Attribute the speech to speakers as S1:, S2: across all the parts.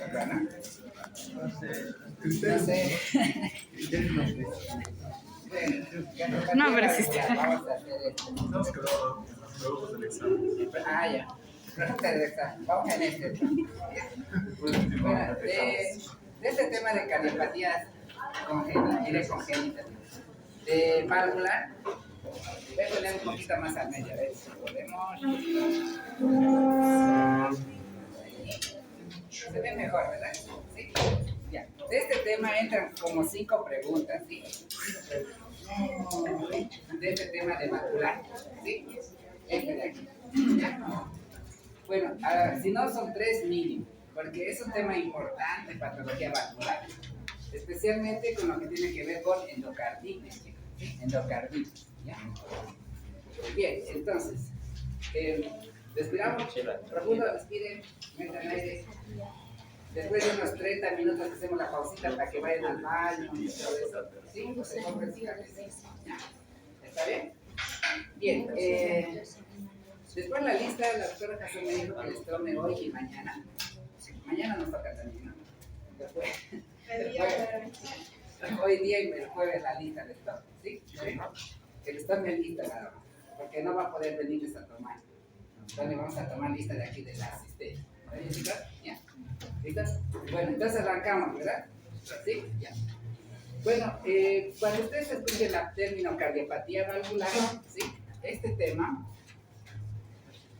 S1: altura, ¿no?
S2: No sé.
S1: No sé. Bueno,
S3: No, pero sí
S1: ya,
S3: está.
S1: vamos a hacer esto.
S2: Estamos quedando del examen.
S1: Ah, ya. Pregunta de examen. Vamos en este tema. Bueno, de este tema de cardiopatías congénitas, de válvula, voy a poner un poquito más al medio, a ver si podemos. Se ve mejor, ¿verdad? Sí. Ya. De este tema entran como 5 preguntas, ¿sí? De este tema de vascular, ¿sí? Este de aquí. ¿Ya? Bueno, si no son 3 mínimo, porque es un tema importante, patología vascular, especialmente con lo que tiene que ver con endocarditis, chicos, ¿sí? Endocarditis, ¿ya? Bien, entonces, respiramos profundo, respiren, metan aire. Después de unos 30 minutos hacemos la pausita para que vayan al baño y todo eso. ¿Sí? Pues se compren cigarros. ¿Está bien? Bien. Después la lista, la doctora Casón me dijo que les tome hoy y mañana. Mañana nos toca también, ¿no? Después, hoy día y el jueves la lista les toca. ¿Sí? Que les tome lista nada más. Porque no va a poder venirles a tomar. Entonces vamos a tomar lista de aquí de la asistencia. ¿Está bien, chicos? Ya. ¿Listos? Bueno, entonces arrancamos, ¿verdad? ¿Sí? Ya. Bueno, cuando ustedes escuchen el término cardiopatía valvular, ¿sí? Este tema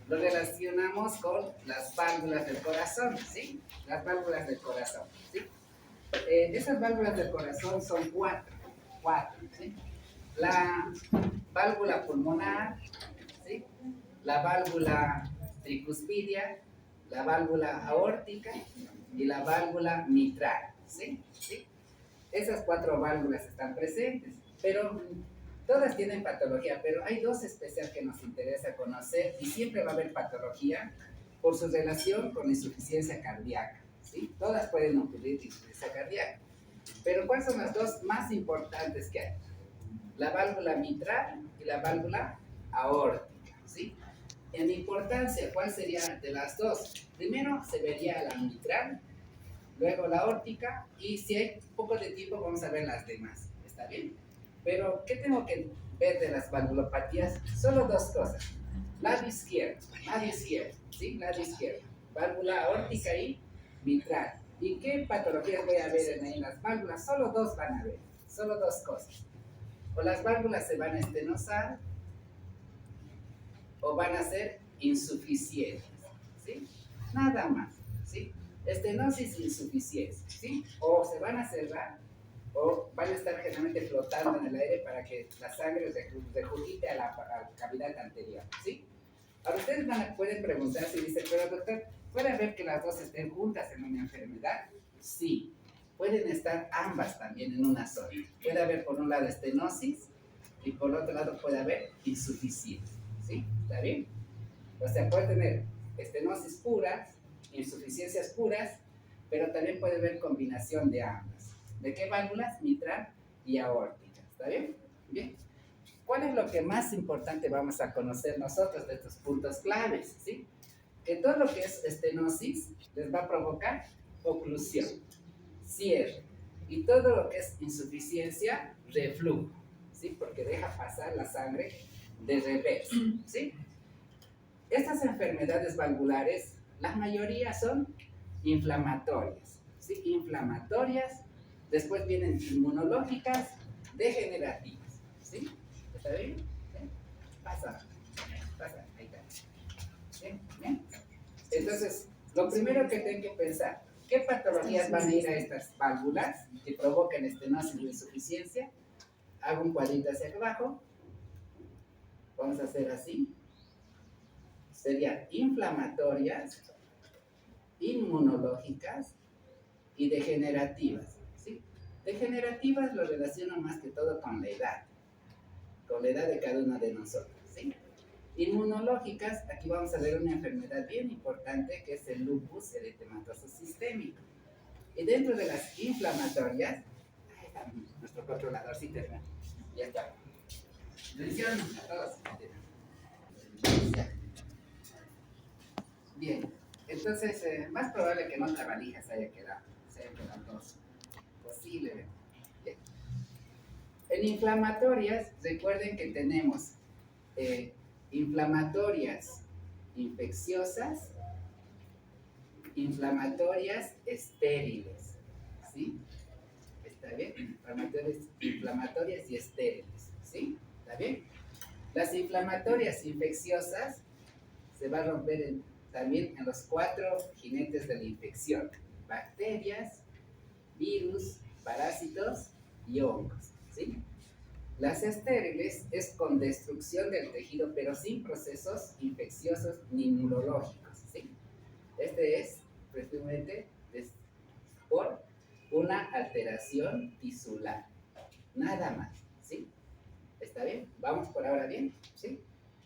S1: lo relacionamos con las válvulas del corazón, ¿sí? Las válvulas del corazón, ¿sí? Esas válvulas del corazón son cuatro, ¿sí? La válvula pulmonar, ¿sí? La válvula tricuspidia, la válvula aórtica y la válvula mitral, ¿sí? ¿Sí? Esas 4 válvulas están presentes, pero todas tienen patología, pero hay 2 especiales que nos interesa conocer y siempre va a haber patología por su relación con insuficiencia cardíaca, ¿sí? Todas pueden ocurrir insuficiencia cardíaca, pero ¿cuáles son las 2 más importantes que hay? La válvula mitral y la válvula aórtica, ¿sí? En importancia, ¿cuál sería de las 2? Primero se vería la mitral, luego la aórtica, y si hay poco de tiempo vamos a ver las demás, ¿está bien? Pero, ¿qué tengo que ver de las valvulopatías? Solo 2 cosas. Lado izquierdo, ¿sí? Lado izquierdo. Válvula aórtica y mitral. ¿Y qué patologías voy a ver en las válvulas? Solo 2 van a ver, solo 2 cosas. O las válvulas se van a estenosar, o van a ser insuficientes, ¿sí? Nada más, ¿sí? Estenosis, insuficiencia, ¿sí? O se van a cerrar, o van a estar generalmente flotando en el aire para que la sangre regurgite a la cavidad anterior, ¿sí? Ahora ustedes pueden preguntarse y dicen, pero doctor, ¿puede haber que las 2 estén juntas en una enfermedad? Sí, pueden estar ambas también en una sola. Puede haber por un lado estenosis y por otro lado puede haber insuficiencia, ¿sí? ¿Está bien? O sea, puede tener estenosis puras, insuficiencias puras, pero también puede haber combinación de ambas. ¿De qué válvulas? Mitral y aórtica. ¿Está bien? Bien. ¿Cuál es lo que más importante vamos a conocer nosotros de estos puntos claves? ¿Sí? Que todo lo que es estenosis les va a provocar oclusión, cierre. Y todo lo que es insuficiencia, reflujo. ¿Sí? Porque deja pasar la sangre de reversa. ¿Sí? Estas enfermedades valvulares, la mayoría son inflamatorias, ¿sí? Inflamatorias, después vienen inmunológicas, degenerativas, ¿sí? ¿Está bien? ¿Sí? Pasa, ahí está. ¿Sí? ¿Bien? Entonces, lo primero que tengo que pensar, ¿qué patologías van a ir a estas válvulas que provocan estenosis o insuficiencia? Hago un cuadrito hacia abajo, vamos a hacer así. Serían inflamatorias, inmunológicas y degenerativas, ¿sí? Degenerativas lo relaciono más que todo con la edad de cada uno de nosotros, ¿sí? Inmunológicas, aquí vamos a ver una enfermedad bien importante que es el lupus eritematoso sistémico. Y dentro de las inflamatorias, ahí está nuestro controladorcito, ¿no? Ya está. Atención a todos. Bien. Entonces, más probable que en otra valija se haya quedado dos. Posiblemente. Bien. En inflamatorias, recuerden que tenemos inflamatorias infecciosas, inflamatorias estériles, ¿sí? ¿Está bien? Inflamatorias y estériles, ¿sí? ¿Está bien? Las inflamatorias infecciosas se va a romper también en los 4 jinetes de la infección: bacterias, virus, parásitos y hongos, ¿sí? Las estériles es con destrucción del tejido, pero sin procesos infecciosos ni inmunológicos, ¿sí? Este es precisamente por una alteración tisular, nada más, ¿sí? ¿Está bien? ¿Vamos por ahora bien? ¿Sí?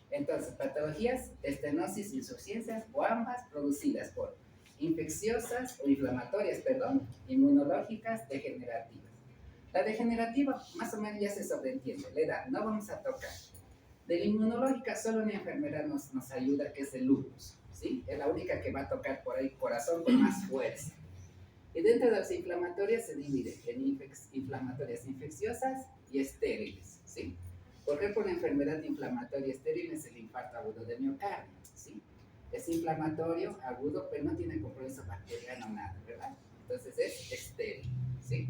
S1: Entonces, patologías, estenosis, insuficiencias o ambas producidas por infecciosas o inflamatorias, perdón, inmunológicas, degenerativas. La degenerativa más o menos ya se sobreentiende, la edad, no vamos a tocar. De la inmunológica solo una enfermedad nos ayuda, que es el lupus, ¿sí? Es la única que va a tocar por ahí corazón con más fuerza. Y dentro de las inflamatorias se divide en inflamatorias infecciosas y estériles, ¿sí? Por ejemplo, una enfermedad inflamatoria estéril es el infarto agudo de miocardio, ¿sí? Es inflamatorio, agudo, pero no tiene compromiso bacteriano, nada, ¿verdad? Entonces es estéril, ¿sí?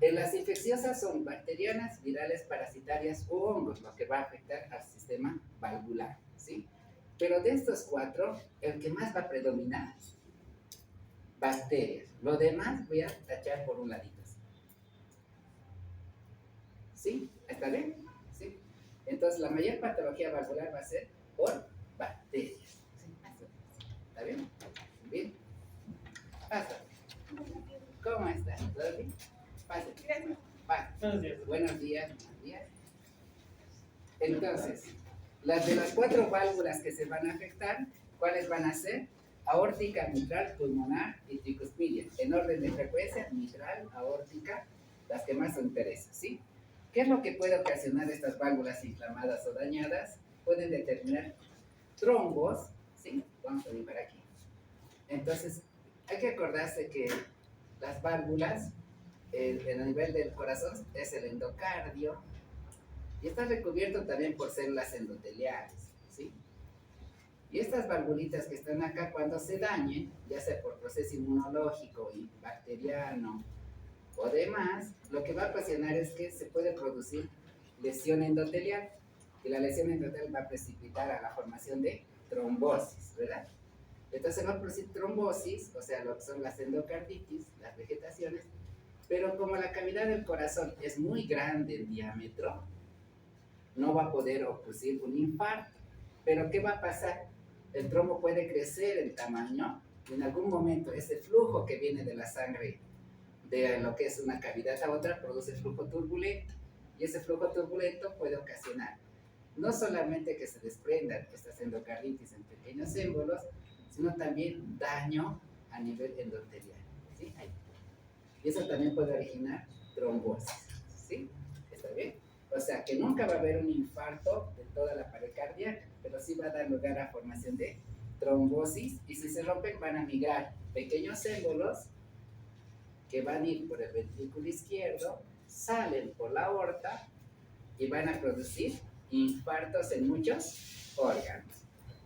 S1: Las infecciosas son bacterianas, virales, parasitarias o hongos, lo que va a afectar al sistema valvular, ¿sí? Pero de estos 4, el que más va a predominar, bacterias. Lo demás voy a tachar por un ladito. ¿Sí? ¿Está bien? ¿Sí? Entonces, la mayor patología valvular va a ser por bacterias. ¿Sí? ¿Está bien? Bien. Pasa. ¿Cómo estás? ¿Todo bien? Pase. Pase. Buenos días. Buenos días. Entonces, las de las 4 válvulas que se van a afectar, ¿cuáles van a ser? Aórtica, mitral, pulmonar y tricuspidia. En orden de frecuencia, mitral, aórtica, las que más nos interesan, ¿sí? ¿Qué es lo que puede ocasionar estas válvulas inflamadas o dañadas? Pueden determinar trombos, ¿sí? Vamos a ver para aquí. Entonces, hay que acordarse que las válvulas, en el nivel del corazón, es el endocardio, y está recubierto también por células endoteliales, ¿sí? Y estas valvulitas que están acá, cuando se dañen, ya sea por proceso inmunológico y bacteriano o demás, lo que va a ocasionar es que se puede producir lesión endotelial, y la lesión endotelial va a precipitar a la formación de trombosis, ¿verdad? Entonces va a producir trombosis, o sea, lo que son las endocarditis, las vegetaciones, pero como la cavidad del corazón es muy grande en diámetro, no va a poder producir un infarto. Pero ¿qué va a pasar? El trombo puede crecer en tamaño y en algún momento ese flujo que viene de la sangre de lo que es una cavidad a otra produce flujo turbulento, y ese flujo turbulento puede ocasionar no solamente que se desprendan estas endocarditis en pequeños émbolos, sino también daño a nivel endotelial, ¿sí? Ahí. Y eso también puede originar trombosis, ¿sí? ¿Está bien? O sea, que nunca va a haber un infarto de toda la pared cardíaca, pero sí va a dar lugar a formación de trombosis, y si se rompen van a migrar pequeños émbolos que van a ir por el ventrículo izquierdo, salen por la aorta y van a producir infartos en muchos órganos.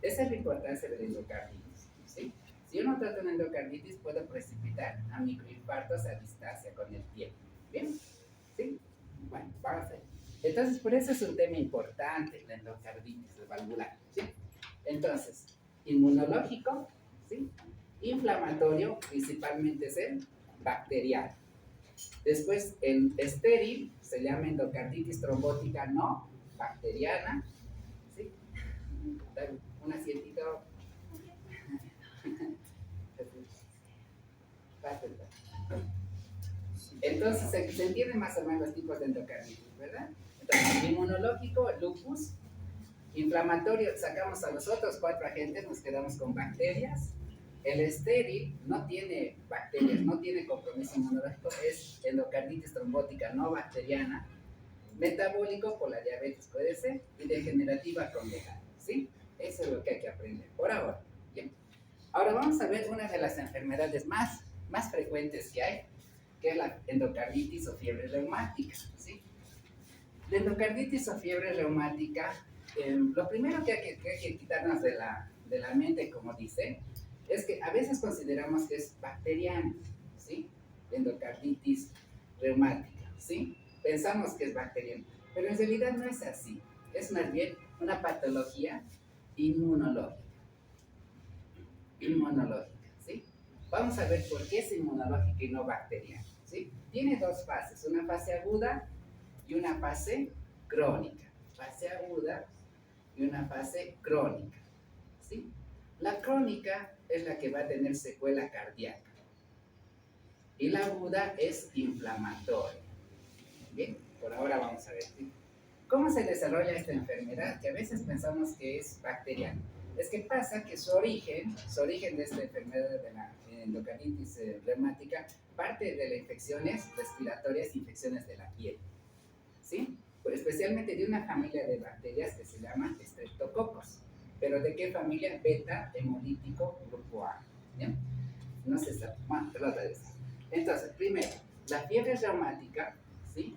S1: Esa es la importancia de la endocarditis, ¿sí? Si uno trata una endocarditis, puede precipitar a microinfartos a distancia con el tiempo. ¿Bien? ¿Sí? Bueno, vamos a ver. Entonces, por eso es un tema importante la endocarditis valvular, ¿sí? Entonces, inmunológico, ¿sí? Inflamatorio, principalmente es el bacteriano. Después, el estéril se llama endocarditis trombótica no bacteriana, ¿sí? Un asientito. Entonces, se entiende más o menos los tipos de endocarditis, ¿verdad? Entonces, inmunológico, lupus. Inflamatorio, sacamos a los otros 4 agentes, nos quedamos con bacterias. El estéril no tiene bacterias, no tiene compromiso inmunológico, es endocarditis trombótica no bacteriana. Metabólico por la diabetes puede ser, y degenerativa con legal, ¿sí? Eso es lo que hay que aprender por ahora. Bien. Ahora vamos a ver una de las enfermedades más frecuentes que hay, que es la endocarditis o fiebre reumática, ¿sí? La endocarditis o fiebre reumática, lo primero que hay que quitarnos de la mente, como dice, es que a veces consideramos que es bacteriana, ¿sí? La endocarditis reumática, ¿sí? Pensamos que es bacteriana, pero en realidad no es así. Es más bien una patología inmunológica. ¿Sí? Vamos a ver por qué es inmunológica y no bacteriana, ¿sí? Tiene dos fases, una fase aguda y una fase crónica. Fase aguda y una fase crónica, ¿sí? La crónica es la que va a tener secuela cardíaca y la aguda es inflamatoria. Bien, por ahora vamos a ver, ¿sí? ¿Cómo se desarrolla esta enfermedad? Que a veces pensamos que es bacteriana. Es que pasa que su origen de esta enfermedad de la endocarditis reumática, parte de las infecciones respiratorias, infecciones de la piel, ¿sí? Pues especialmente de una familia de bacterias que se llama Streptococcus. ¿Pero de qué familia? Beta hemolítico grupo A. ¿Bien? No se sabe. Bueno, pero otra vez. Entonces, primero, la fiebre reumática, ¿sí?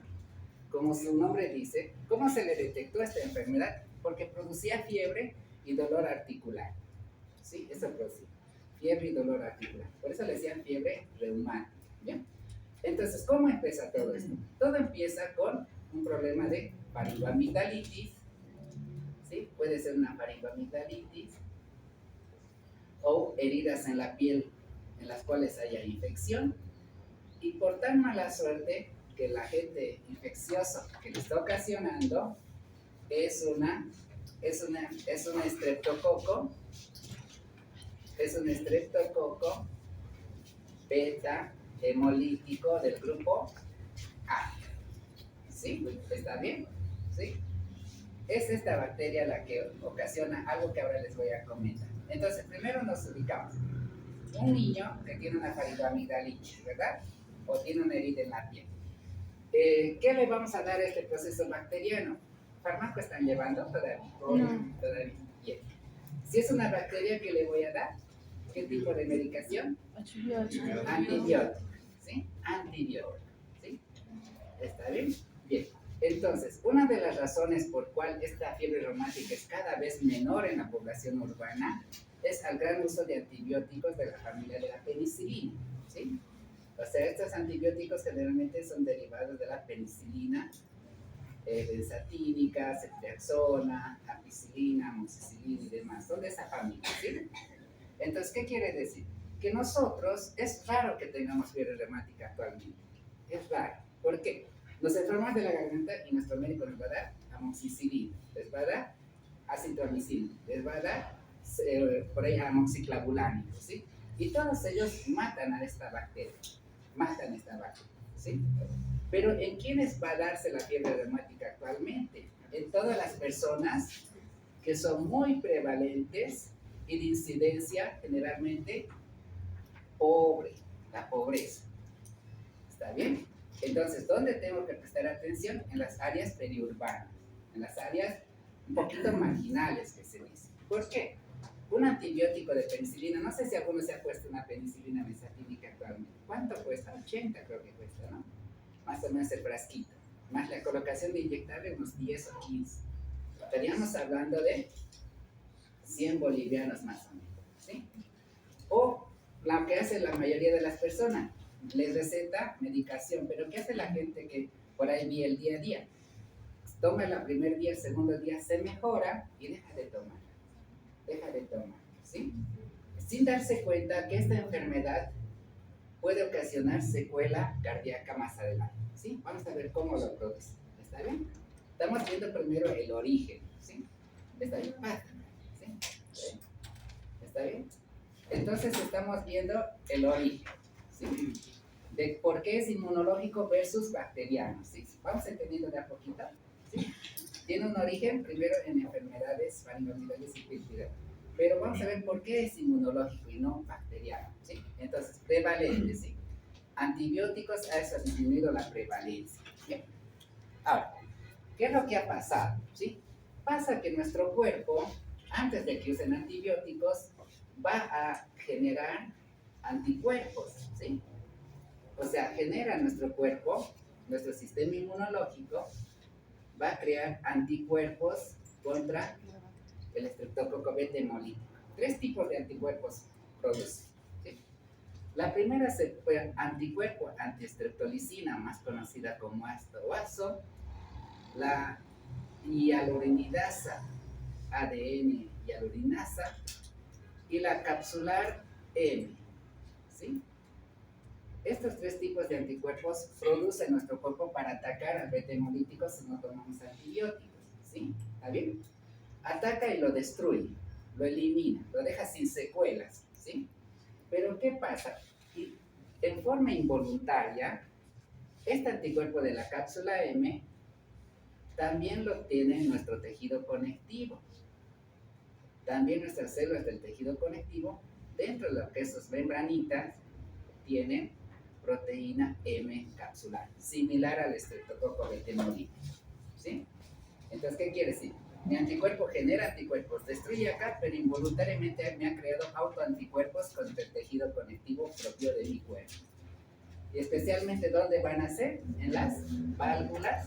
S1: Como su nombre dice, ¿cómo se le detectó esta enfermedad? Porque producía fiebre y dolor articular. ¿Sí? Eso producía. Fiebre y dolor articular. Por eso le decían fiebre reumática. ¿Bien? Entonces, ¿cómo empieza todo esto? Todo empieza con un problema de faringoamigdalitis, ¿sí? Puede ser una faringoamigdalitis o heridas en la piel en las cuales haya infección, y por tan mala suerte que el agente infeccioso que le está ocasionando es un estreptococo, beta hemolítico del grupo A. ¿Sí? ¿Está bien? ¿Sí? Es esta bacteria la que ocasiona algo que ahora les voy a comentar. Entonces, primero nos ubicamos. Un niño que tiene una faringoamigdalitis, ¿verdad? O tiene una herida en la piel. ¿Qué le vamos a dar a este proceso bacteriano? ¿Fármaco están llevando todavía?
S3: No.
S1: Todavía. Bien. Si es una bacteria, ¿qué le voy a dar? ¿Qué tipo de medicación? Antibiótico. ¿Sí? Antibiótico. ¿Sí? ¿Está bien? Bien. Entonces, una de las razones por cual esta fiebre reumática es cada vez menor en la población urbana es al gran uso de antibióticos de la familia de la penicilina, ¿sí? O sea, estos antibióticos generalmente son derivados de la penicilina, benzatínica, ceftriaxona, ampicilina, amoxicilina y demás, son de esa familia, ¿sí? Entonces, ¿qué quiere decir? Que nosotros, es raro que tengamos fiebre reumática actualmente, es raro. ¿Por qué? Nos enfermamos de la garganta y nuestro médico nos va a dar amoxicilina, les va a dar acitromicina, les va a dar por ahí amoxiclavulánico, ¿sí? Y todos ellos matan a esta bacteria, ¿sí? Pero ¿en quiénes va a darse la fiebre reumática actualmente? En todas las personas que son muy prevalentes y de incidencia generalmente pobre, la pobreza. ¿Está bien? Entonces, ¿dónde tengo que prestar atención? En las áreas periurbanas, en las áreas un poquito marginales que se dice. ¿Por qué? Un antibiótico de penicilina, no sé si alguno se ha puesto una penicilina benzatínica actualmente. ¿Cuánto cuesta? 80 creo que cuesta, ¿no? Más o menos el frasquito. Más la colocación de inyectable, unos 10 o 15. Estaríamos hablando de 100 bolivianos más o menos, ¿sí? O lo que hace la mayoría de las personas, les receta medicación, pero ¿qué hace la gente que por ahí vi el día a día? Toma el primer día, el segundo día, se mejora y deja de tomar, ¿sí? Sin darse cuenta que esta enfermedad puede ocasionar secuela cardíaca más adelante, ¿sí? Vamos a ver cómo lo produce, ¿está bien? Estamos viendo primero el origen, ¿sí? ¿Está bien? ¿Sí? ¿Está bien? Entonces estamos viendo el origen, ¿sí? De por qué es inmunológico versus bacteriano, ¿sí? Vamos entendiendo de a poquito, ¿sí? Tiene un origen primero en enfermedades faringoamigdales y pulmonares, pero vamos a ver por qué es inmunológico y no bacteriano, ¿sí? Entonces, prevalente, ¿sí? Antibióticos, a eso ha disminuido la prevalencia, ¿sí? Ahora, ¿qué es lo que ha pasado, ¿sí? Pasa que nuestro cuerpo, antes de que usen antibióticos, va a generar anticuerpos, ¿sí? O sea, genera nuestro cuerpo, nuestro sistema inmunológico, va a crear anticuerpos contra el estreptococo beta hemolítico. 3 tipos de anticuerpos produce, ¿sí? La primera es el anticuerpo antiestreptolicina, más conocida como ácido o ASO, la hialuronidasa, ADN hialurinasa, y la capsular M, ¿sí? Estos 3 tipos de anticuerpos producen nuestro cuerpo para atacar al beta hemolítico si no tomamos antibióticos, ¿sí? ¿Está bien? Ataca y lo destruye, lo elimina, lo deja sin secuelas, ¿sí? Pero ¿qué pasa? Y en forma involuntaria, este anticuerpo de la cápsula M también lo tiene nuestro tejido conectivo. También nuestras células del tejido conectivo, dentro de lo que es sus membranitas, tienen proteína M capsular, similar al estreptococo beta hemolítico, ¿sí? Entonces, ¿qué quiere decir? Mi anticuerpo genera anticuerpos, destruye acá, pero involuntariamente me ha creado autoanticuerpos contra el tejido conectivo propio de mi cuerpo. Y especialmente, ¿dónde van a ser? En las válvulas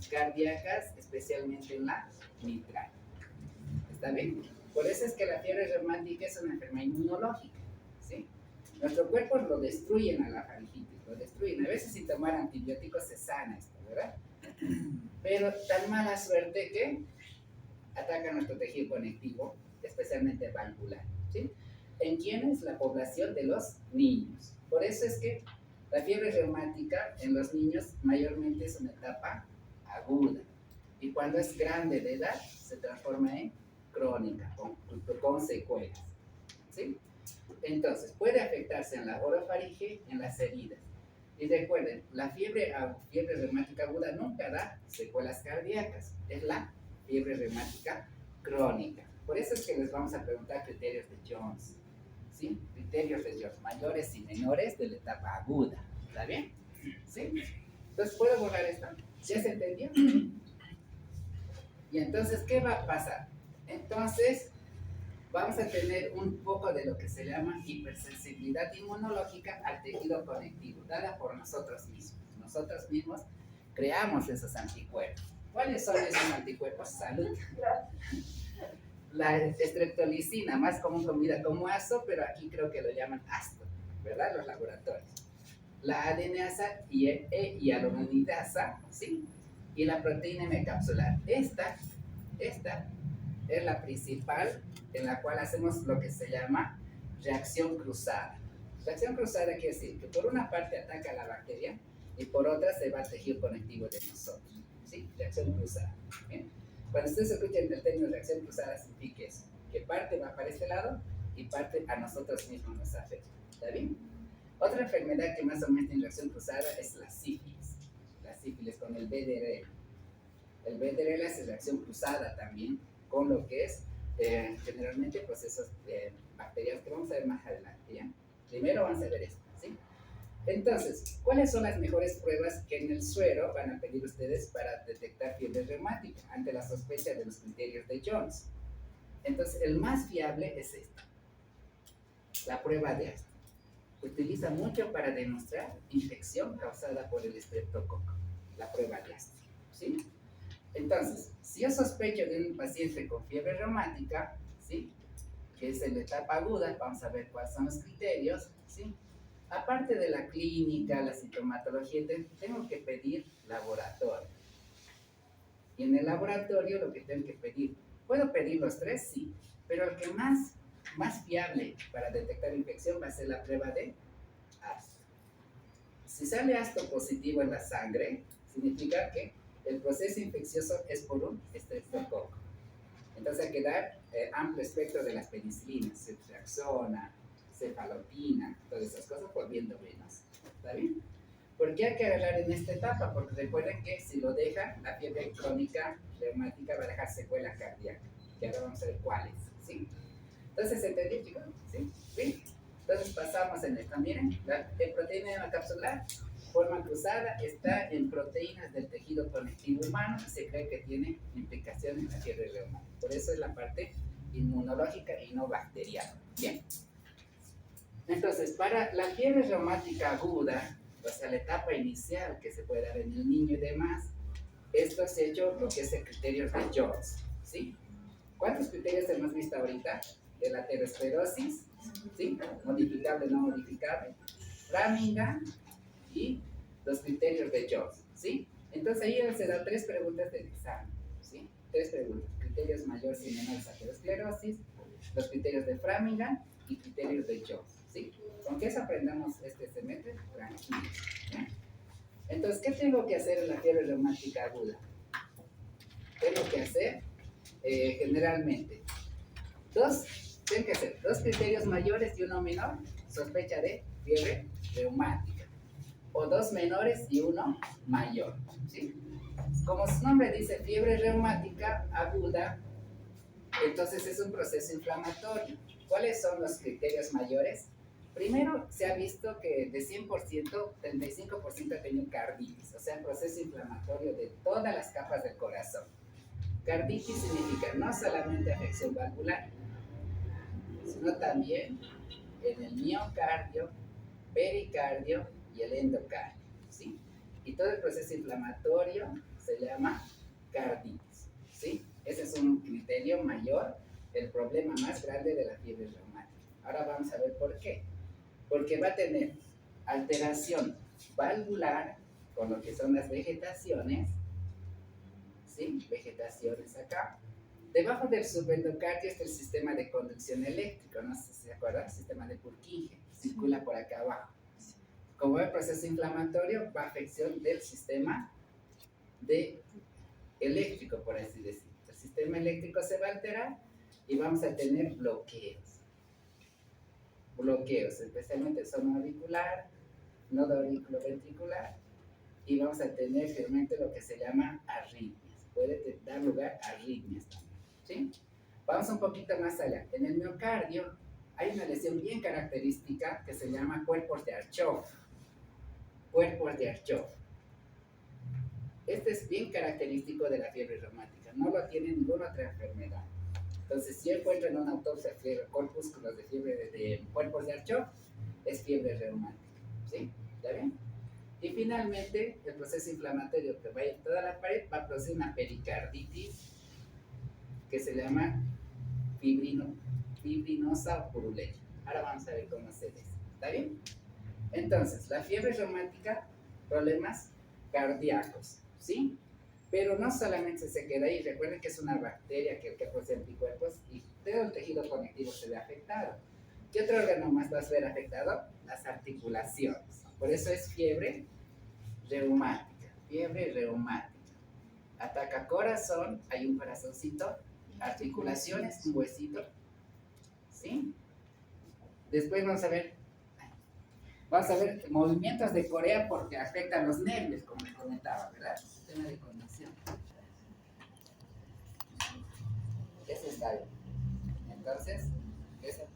S1: cardíacas, especialmente en la mitral. ¿Está bien? Por eso es que la fiebre reumática es una enfermedad inmunológica, ¿sí? Nuestro cuerpo lo destruyen a la faringitis, lo destruyen. A veces sin tomar antibióticos se sana esto, ¿verdad? Pero tan mala suerte que ataca nuestro tejido conectivo, especialmente valvular, ¿sí? ¿En quiénes? La población de los niños. Por eso es que la fiebre reumática en los niños mayormente es una etapa aguda. Y cuando es grande de edad, se transforma en crónica, con secuelas, ¿sí? Entonces, puede afectarse en la orofaringe, en las heridas. Y recuerden, la fiebre reumática aguda nunca da secuelas cardíacas, es la fiebre reumática crónica. Por eso es que les vamos a preguntar criterios de Jones, ¿sí? Criterios de Jones, mayores y menores de la etapa aguda, ¿está bien? ¿Sí? Entonces, ¿puedo borrar esto? ¿Ya se entendió? Y entonces, ¿qué va a pasar? Entonces, vamos a tener un poco de lo que se llama hipersensibilidad inmunológica al tejido conectivo, dada por nosotros mismos. Nosotros mismos creamos esos anticuerpos. ¿Cuáles son esos anticuerpos? Salud. La estreptolicina, más común conocida como ASO, pero aquí creo que lo llaman ASTO, ¿verdad? Los laboratorios. La adenasa y hialuronidasa, ¿sí? Y la proteína M capsular. Esta es la principal en la cual hacemos lo que se llama reacción cruzada. Reacción cruzada quiere decir que por una parte ataca a la bacteria y por otra se va al tejido conectivo de nosotros, ¿sí? Reacción cruzada. ¿Bien? Cuando ustedes escuchen el término reacción cruzada, significa eso, que parte va para este lado y parte a nosotros mismos nos afecta. ¿Está bien? Otra enfermedad que más o menos tiene reacción cruzada es la sífilis. La sífilis con el BDRL. El BDRL es reacción cruzada también con lo que es generalmente procesos bacterianos que vamos a ver más adelante, ¿ya? Primero vamos a ver esto, ¿sí? Entonces, ¿cuáles son las mejores pruebas que en el suero van a pedir ustedes para detectar fiebre reumática ante la sospecha de los criterios de Jones? Entonces, el más fiable es esta, la prueba de ASTO. Utiliza mucho para demostrar infección causada por el estreptococo, la prueba de ASTO, ¿sí? Entonces, si yo sospecho de un paciente con fiebre reumática, ¿sí? Que es en la etapa aguda, vamos a ver cuáles son los criterios, ¿sí? Aparte de la clínica, la sintomatología, tengo que pedir laboratorio. Y en el laboratorio lo que tengo que pedir, ¿puedo pedir los 3? Sí, pero el que más fiable para detectar infección va a ser la prueba de ASTO. Si sale ASTO positivo en la sangre, significa que el proceso infeccioso es por un estreptococo. Entonces hay que dar amplio espectro de las penicilinas, ceftriaxona, cefalopina, todas esas cosas por viento venoso. ¿Está bien? ¿Por qué hay que agarrar en esta etapa? Porque recuerden que si lo deja, la fiebre crónica reumática va a dejar secuela cardíaca, que ahora vamos a ver cuáles, ¿sí? Entonces, ¿entendí, chicos? ¿Sí? ¿Sí? Entonces pasamos en esto. Miren, la proteína capsular, forma cruzada, está en proteínas del tejido conectivo humano y se cree que tiene implicación en la fiebre reumática. Por eso es la parte inmunológica y no bacteriana. Bien. Entonces, para la fiebre reumática aguda, o sea, la etapa inicial que se puede dar en el niño y demás, esto se ha hecho lo que es el criterio de Jones, ¿sí? ¿Cuántos criterios hemos visto ahorita? De la aterosclerosis, ¿sí? Modificable, no modificable, Framingham y los criterios de Jones, ¿sí? Entonces ahí se dan 3 preguntas del examen, ¿sí? 3 preguntas, criterios mayores y menores aterosclerosis, los criterios de Framingham y criterios de Jones, ¿sí? Con que eso aprendamos este semestre, tranquilo, ¿ya? Entonces, ¿qué tengo que hacer en la fiebre reumática aguda? Tengo que hacer, generalmente, tengo que hacer 2 criterios mayores y uno menor, sospecha de fiebre reumática, o 2 menores y uno mayor, ¿sí? Como su nombre dice, fiebre reumática aguda, entonces es un proceso inflamatorio. ¿Cuáles son los criterios mayores? Primero, se ha visto que de 100%, 35% ha tenido carditis, o sea, proceso inflamatorio de todas las capas del corazón. Carditis significa no solamente afección valvular, sino también en el miocardio, pericardio y el endocardio, ¿sí? Y todo el proceso inflamatorio se llama carditis, ¿sí? Ese es un criterio mayor, el problema más grande de la fiebre reumática. Ahora vamos a ver por qué. Porque va a tener alteración valvular con lo que son las vegetaciones, ¿sí? Vegetaciones acá. Debajo del subendocardio está el sistema de conducción eléctrico, no sé si se acuerdan, el sistema de Purkinje, circula por acá abajo. Como el proceso inflamatorio, va a afección del sistema eléctrico, por así decirlo. El sistema eléctrico se va a alterar y vamos a tener bloqueos, especialmente zona auricular, nodo auriculoventricular, y vamos a tener finalmente lo que se llama arritmias. Puede dar lugar a arritmias también, ¿sí? Vamos un poquito más allá. En el miocardio hay una lesión bien característica que se llama cuerpos de Archoff. Cuerpos de Archoff. Este es bien característico de la fiebre reumática. No lo tiene ninguna otra enfermedad. Entonces, si encuentran en una autopsia corpúsculos de fiebre de cuerpos de Archoff, es fiebre reumática, ¿sí? ¿Está bien? Y finalmente, el proceso inflamatorio que va a ir toda la pared va a producir una pericarditis que se llama fibrinosa o puruleña. Ahora vamos a ver cómo se dice. ¿Está bien? Entonces, la fiebre reumática, problemas cardíacos, ¿sí? Pero no solamente se queda ahí, recuerden que es una bacteria que produce anticuerpos y todo el tejido conectivo se ve afectado. ¿Qué otro órgano más va a ser afectado? Las articulaciones. Por eso es fiebre reumática, fiebre reumática. Ataca corazón, hay un corazoncito, articulaciones, un huesito, ¿sí? Después vamos a ver movimientos de Corea porque afectan los nervios, como les comentaba, ¿verdad? Tema de conexión. Eso está bien. Entonces, eso.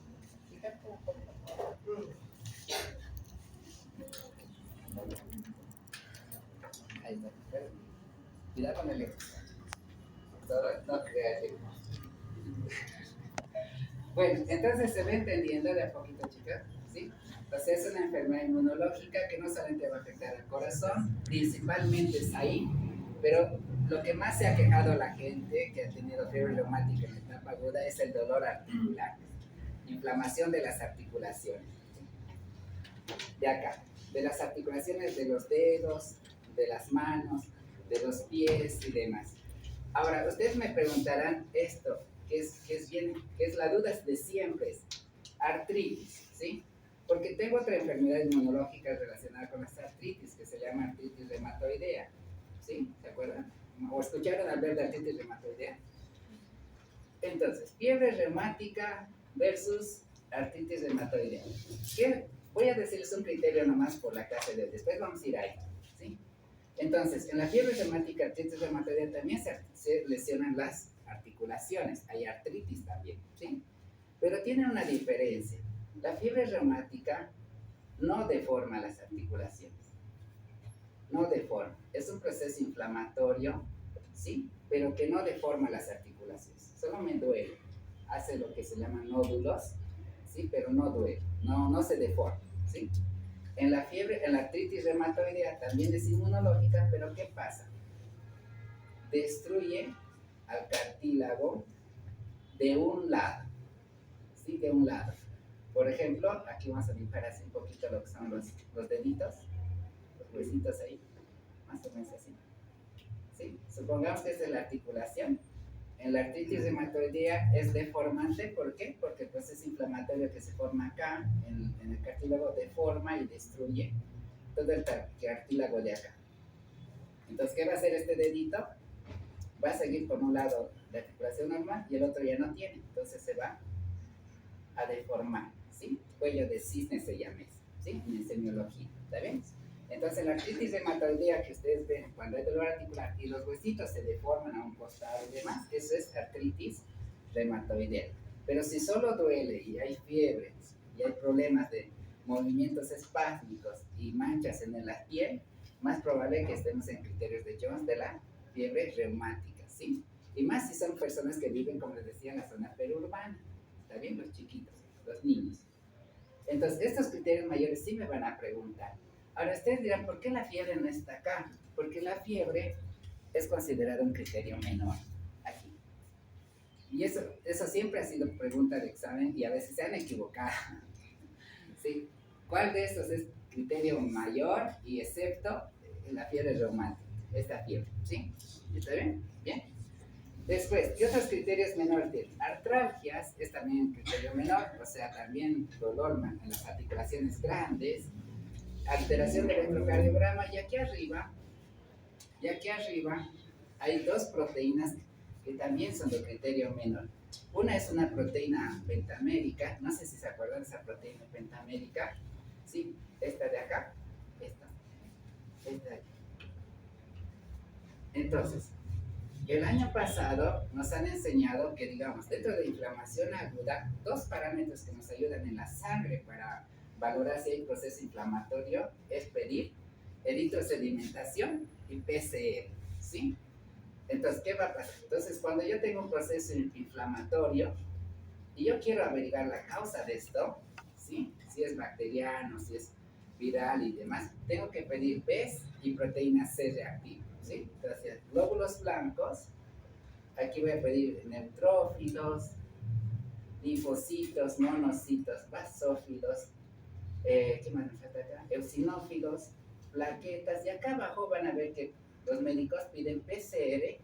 S1: Fíjate un poco. Ahí está. Cuidado con el electro. No creativo. Bueno, entonces se va entendiendo de a poquito, chicas, ¿sí? Entonces es una enfermedad inmunológica que no solamente va a afectar al corazón, principalmente es ahí, pero lo que más se ha quejado a la gente que ha tenido fiebre reumática en la etapa aguda es el dolor articular, inflamación de las articulaciones, de acá, de las articulaciones de los dedos, de las manos, de los pies y demás. Ahora, ustedes me preguntarán esto, que es la duda de siempre, es artritis, ¿sí? Porque tengo otra enfermedad inmunológica relacionada con las artritis, que se llama artritis reumatoidea, ¿sí? ¿Se acuerdan? ¿O escucharon hablar de artritis reumatoidea? Entonces, fiebre reumática versus artritis reumatoidea. Voy a decirles un criterio nomás por la clase de hoy, después vamos a ir ahí, ¿sí? Entonces, en la fiebre reumática, artritis reumatoidea también se lesionan las articulaciones, hay artritis también, ¿sí? Pero tiene una diferencia. La fiebre reumática no deforma las articulaciones, no deforma. Es un proceso inflamatorio, ¿sí? Pero que no deforma las articulaciones, solo me duele. hace lo que se llaman nódulos, ¿sí? Pero no duele, no se deforma, ¿sí? En la fiebre, en la artritis reumatoidea también es inmunológica, pero ¿qué pasa? Destruye al cartílago de un lado, ¿sí? De un lado. Por ejemplo, aquí vamos a dibujar así un poquito lo que son los deditos, los huesitos ahí, más o menos así. ¿Sí? Supongamos que esta es la articulación. En la artritis reumatoidea es deformante, ¿por qué? Porque el proceso inflamatorio que se forma acá, en el cartílago, deforma y destruye todo el cartílago de acá. Entonces, ¿qué va a hacer este dedito? Va a seguir por un lado la articulación normal y el otro ya no tiene, entonces se va a deformar, ¿sí? Cuello de cisne se llama eso, ¿sí? En semiología, ¿está bien? Entonces, la artritis reumatoidea que ustedes ven cuando hay dolor articular y los huesitos se deforman a un costado y demás, eso es artritis reumatoidea. Pero si solo duele y hay fiebre y hay problemas de movimientos espásmicos y manchas en la piel, más probable que estemos en criterios de Jones de la fiebre reumática, ¿sí? Y más si son personas que viven, como les decía, en la zona periurbana, ¿está bien? Los chiquitos, los niños. Entonces, estos criterios mayores sí me van a preguntar. Ahora, ustedes dirán, ¿por qué la fiebre no está acá? Porque la fiebre es considerada un criterio menor aquí. Y eso siempre ha sido pregunta de examen y a veces se han equivocado. ¿Sí? ¿Cuál de estos es criterio mayor y excepto la fiebre reumática? Esta fiebre, ¿sí? ¿Está bien? Bien. Después, ¿qué otros criterios menores tienen? Artralgias es también un criterio menor, o sea, también dolor en las articulaciones grandes, alteración del electrocardiograma, y aquí arriba hay dos proteínas que también son de criterio menor. Una es una proteína pentamérica, no sé si se acuerdan de esa proteína pentamérica, sí, esta de acá, esta de aquí. Entonces, el año pasado nos han enseñado que, digamos, dentro de inflamación aguda, dos parámetros que nos ayudan en la sangre para valorar si hay proceso inflamatorio es pedir eritrosedimentación y PCR, ¿sí? Entonces, ¿qué va a pasar? Entonces, cuando yo tengo un proceso inflamatorio y yo quiero averiguar la causa de esto, ¿sí? Si es bacteriano, si es viral y demás, tengo que pedir BES y proteína C reactiva, ¿sí? Entonces, glóbulos blancos, aquí voy a pedir neutrófilos, linfocitos, monocitos, basófilos, ¿qué más me falta acá? Eosinófilos, plaquetas, y acá abajo van a ver que los médicos piden PCR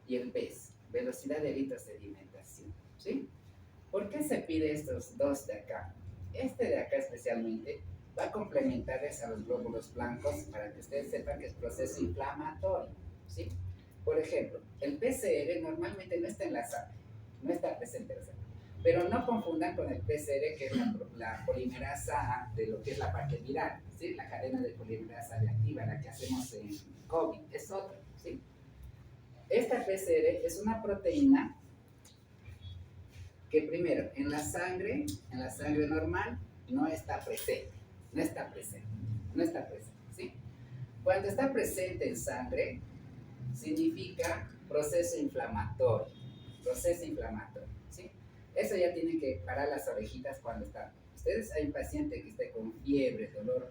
S1: y el BES, velocidad de eritrosedimentación, ¿sí? ¿Por qué se pide estos dos de acá? Este de acá especialmente va a complementarles a los glóbulos blancos para que ustedes sepan que es proceso inflamatorio, ¿sí? Por ejemplo, el PCR normalmente no está en la sangre, no está presente en la sangre. Pero no confundan con el PCR, que es la polimerasa de lo que es la parte viral, ¿sí? La cadena de polimerasa reactiva, la que hacemos en COVID, es otra, ¿sí? Esta PCR es una proteína que primero, en la sangre normal, no está presente, ¿sí? Cuando está presente en sangre, significa proceso inflamatorio, ¿sí? Eso ya tienen que parar las orejitas cuando están. Ustedes, hay un paciente que esté con fiebre, dolor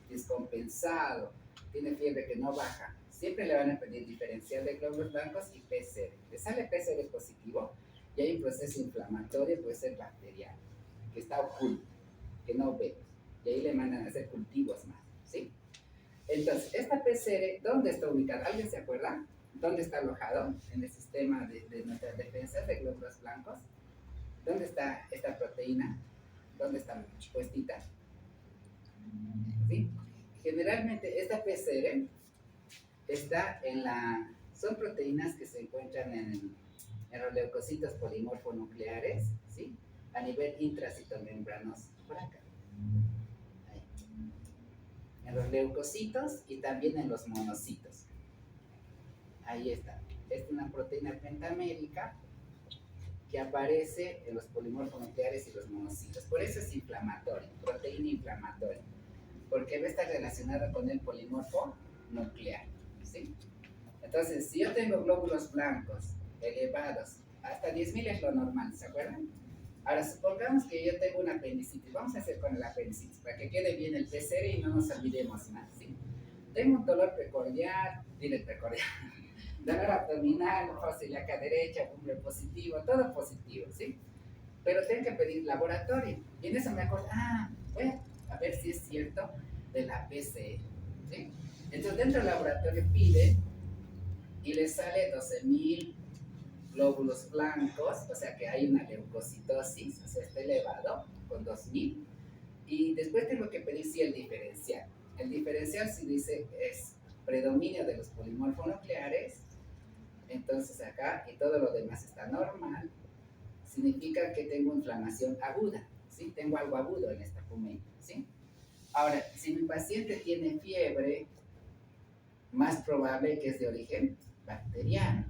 S1: descompensado, tiene fiebre que no baja, siempre le van a pedir diferencial de glóbulos blancos y PCR. Le sale PCR positivo y hay un proceso inflamatorio, puede ser bacteriano, que está oculto, que no vemos, y ahí le mandan a hacer cultivos más, ¿sí? Entonces, esta PCR, ¿dónde está ubicada? ¿Alguien se acuerda? ¿Dónde está alojado? En el sistema de nuestras defensas de glóbulos blancos. ¿Dónde está esta proteína? ¿Dónde está puestita? ¿Sí? Generalmente esta PCR está son proteínas que se encuentran en los leucocitos polimorfonucleares, ¿sí? A nivel intracitomembranoso, por acá. Ahí. En los leucocitos y también en los monocitos. Ahí está. Es una proteína pentamérica que aparece en los polimorfonucleares y los monocitos. Por eso es inflamatorio, proteína inflamatoria, porque va a estar relacionada con el polimorfo nuclear, ¿sí? Entonces, si yo tengo glóbulos blancos elevados hasta 10.000 es lo normal, ¿se acuerdan? Ahora, supongamos que yo tengo una apendicitis. Vamos a hacer con el apendicitis para que quede bien el PCR y no nos olvidemos más, ¿sí? Tengo un dolor precordial, dolor abdominal, ojo ilíaca derecha, cumple positivo, todo positivo, ¿sí? Pero tengo que pedir laboratorio. Y en eso me acuerdo, voy a ver si es cierto de la PCR, ¿sí? Entonces dentro del laboratorio pide y le sale 12.000 glóbulos blancos, o sea que hay una leucocitosis, o sea, está elevado con 2.000. Y después tengo que pedir si el diferencial. El diferencial si dice es predominio de los polimorfonucleares, entonces acá y todo lo demás está normal, significa que tengo inflamación aguda, ¿sí? Tengo algo agudo en esta pumela, ¿sí? Ahora, si mi paciente tiene fiebre, más probable que es de origen bacteriano.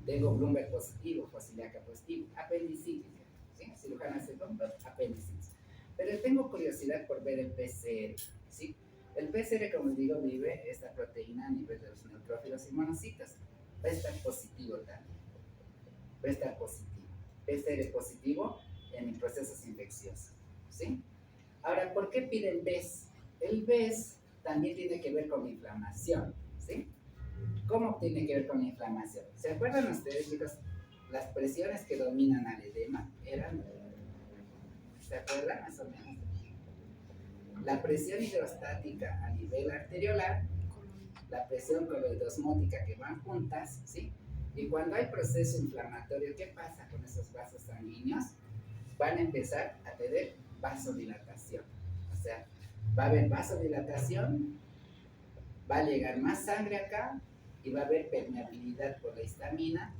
S1: Tengo Bloomberg positivo, Fociliaca positivo, apendicitis, ¿sí? Cirujano hace apendicitis. Pero tengo curiosidad por ver el PCR, ¿sí? El PCR, como les digo, vive esta proteína a nivel de los neutrófilos y monocitos. Va a estar positivo también. Va a estar positivo. PCR positivo en procesos infecciosos, ¿sí? Ahora, ¿por qué pide el BES? El BES también tiene que ver con la inflamación, ¿sí? ¿Cómo tiene que ver con la inflamación? ¿Se acuerdan ustedes, chicos? Las presiones que dominan al edema eran, ¿se acuerdan más o menos? La presión hidrostática a nivel arteriolar, la presión coloidosmótica que van juntas, ¿sí? Y cuando hay proceso inflamatorio, ¿qué pasa con esos vasos sanguíneos? Van a empezar a tener vasodilatación. O sea, va a haber vasodilatación, va a llegar más sangre acá y va a haber permeabilidad por la histamina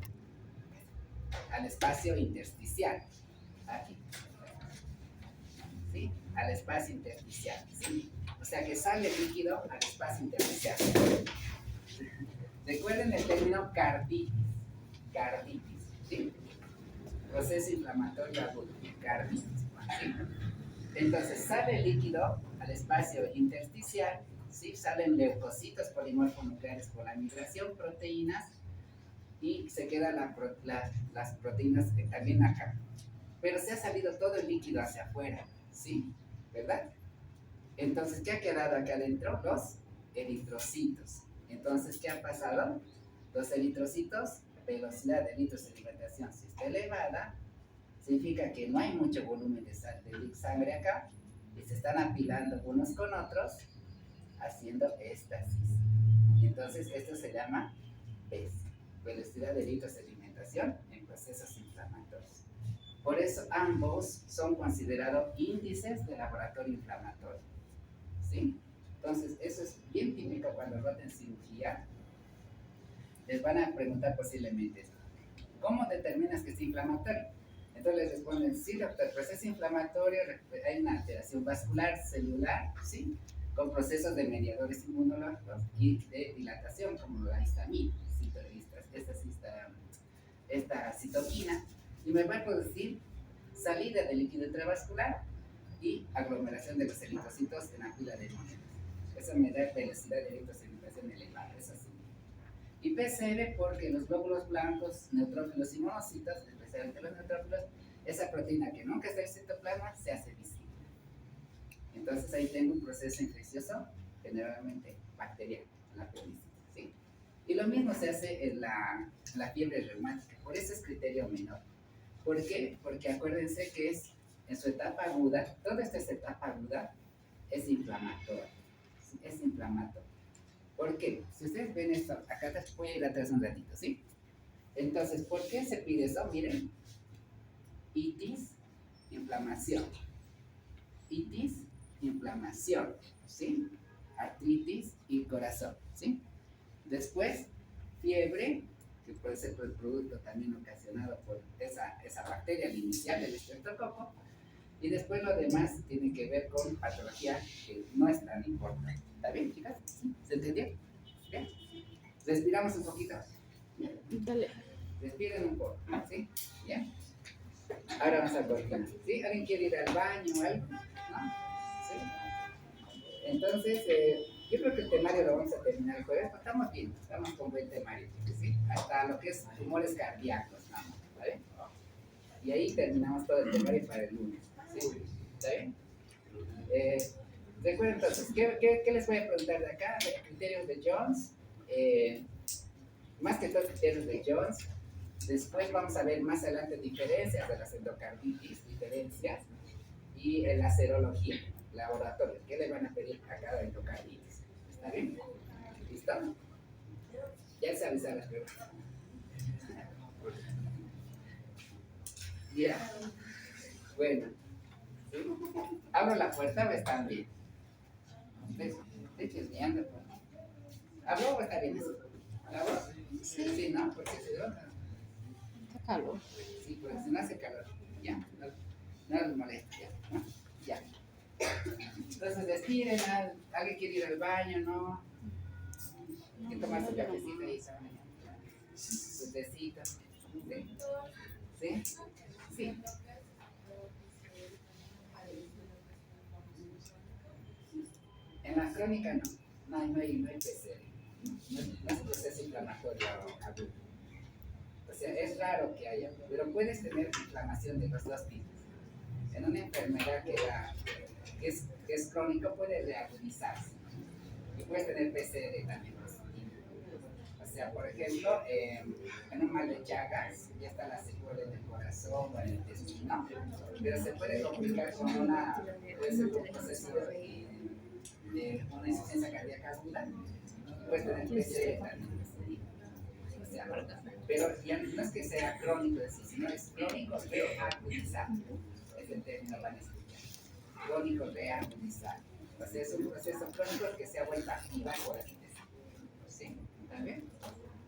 S1: al espacio intersticial. Aquí. ¿Sí? Al espacio intersticial. ¿Sí? O sea que sale líquido al espacio intersticial. Recuerden el término carditis. Carditis. ¿Sí? Proceso inflamatorio agudo. Carditis. ¿Sí? Entonces sale líquido al espacio intersticial, ¿sí? Salen leucocitos polimorfonucleares por la migración, proteínas, y se quedan las proteínas que también acá. Pero se ha salido todo el líquido hacia afuera, ¿sí? ¿Verdad? Entonces, ¿qué ha quedado acá adentro? Los eritrocitos. Entonces, ¿qué ha pasado? Los eritrocitos, velocidad de eritrosedimentación, si está elevada, significa que no hay mucho volumen de sangre acá y se están apilando unos con otros haciendo éstasis. Y entonces esto se llama PES, velocidad de eritrosedimentación en procesos inflamatorios. Por eso ambos son considerados índices de laboratorio inflamatorio, ¿sí? Entonces eso es bien típico cuando roten cirugía. Les van a preguntar posiblemente esto: ¿cómo determinas que es inflamatorio? Entonces les responden, sí, doctor, proceso inflamatorio, hay una alteración vascular, celular, ¿sí? Con procesos de mediadores inmunológicos y de dilatación, como la histamina, esta citoquina, y me va a producir salida de líquido intravascular y aglomeración de los eritrocitos en la pila de monedas. Eso me da velocidad de eritrosedimentación elevada, eso sí. Y PCR porque los glóbulos blancos, neutrófilos y monocitos, especialmente los neutrófilos, esa proteína que nunca está en el citoplasma se hace visible. Entonces ahí tengo un proceso infeccioso, generalmente bacteriano, la apendicitis, ¿sí? Y lo mismo se hace en la fiebre reumática, por eso es criterio menor. ¿Por qué? Porque acuérdense que es en su etapa aguda, toda esta etapa aguda es inflamatoria, es inflamatoria. ¿Por qué? Si ustedes ven esto, acá voy a ir atrás un ratito, ¿sí? Entonces, ¿por qué se pide eso? Miren, itis, inflamación. Itis, inflamación, ¿sí? Artritis y corazón, ¿sí? Después, fiebre, que puede ser el producto también ocasionado por esa bacteria inicial del estreptococo. Y después lo demás tiene que ver con patología que no es tan importante. ¿Está bien, chicas? ¿Se entendió? ¿Bien? Respiramos un poquito.
S3: Dale.
S1: Respiren un poco, ¿sí? ¿Bien? Ahora vamos a continuar. ¿Sí? ¿Alguien quiere ir al baño o algo? ¿No? ¿Sí? Entonces, yo creo que el temario lo vamos a terminar el jueves. Estamos bien, estamos con buen temario, ¿sí? Hasta lo que es tumores cardíacos, ¿no? ¿Vale? Y ahí terminamos todo el temario para el lunes. ¿Sí? ¿Está bien? Recuerden entonces, ¿qué les voy a preguntar de acá? De criterios de Jones. Más que todo criterios de Jones. Después vamos a ver más adelante diferencias de las endocarditis, diferencias. Y la serología, laboratorio. ¿Qué le van a pedir a cada endocarditis? ¿Está bien? ¿Listo? Ya se avisaron las preguntas. Ya. Bueno. ¿Sí? ¿Abro la puerta o están bien? Estoy chismeando. Pues. ¿Abro o está bien eso? ¿Abro? Sí, ¿no? Porque se nota.
S3: Está calor.
S1: Sí, porque si no hace calor. Ya. No les molesta. Ya. ¿No? Ya. Entonces despiden. ¿Alguien quiere ir al baño? ¿No? Hay que tomar su cafecito ahí, ¿saben? Su tecito. ¿Sí? ¿Sí? Sí. En la crónica no. No hay PCR. No es proceso inflamatorio agudo. O sea, es raro que haya, pero puedes tener inflamación de los dos tipos. En una enfermedad que es crónica puede reagudizarse. Y puedes tener PCR también. O sea, por ejemplo, en un mal de Chagas ya está la secuela en el corazón o en el intestino, pero se puede complicar con puede ser un proceso de una insuficiencia cardíaca aguda, puede tener PCR también. O sea, pero ya no es que sea crónico, sino es crónico reagudizado. Es el término van a escuchar. Crónico reagudizado. O sea, es un proceso crónico que se ha vuelto activar por el intestino. ¿Sí? ¿Está bien?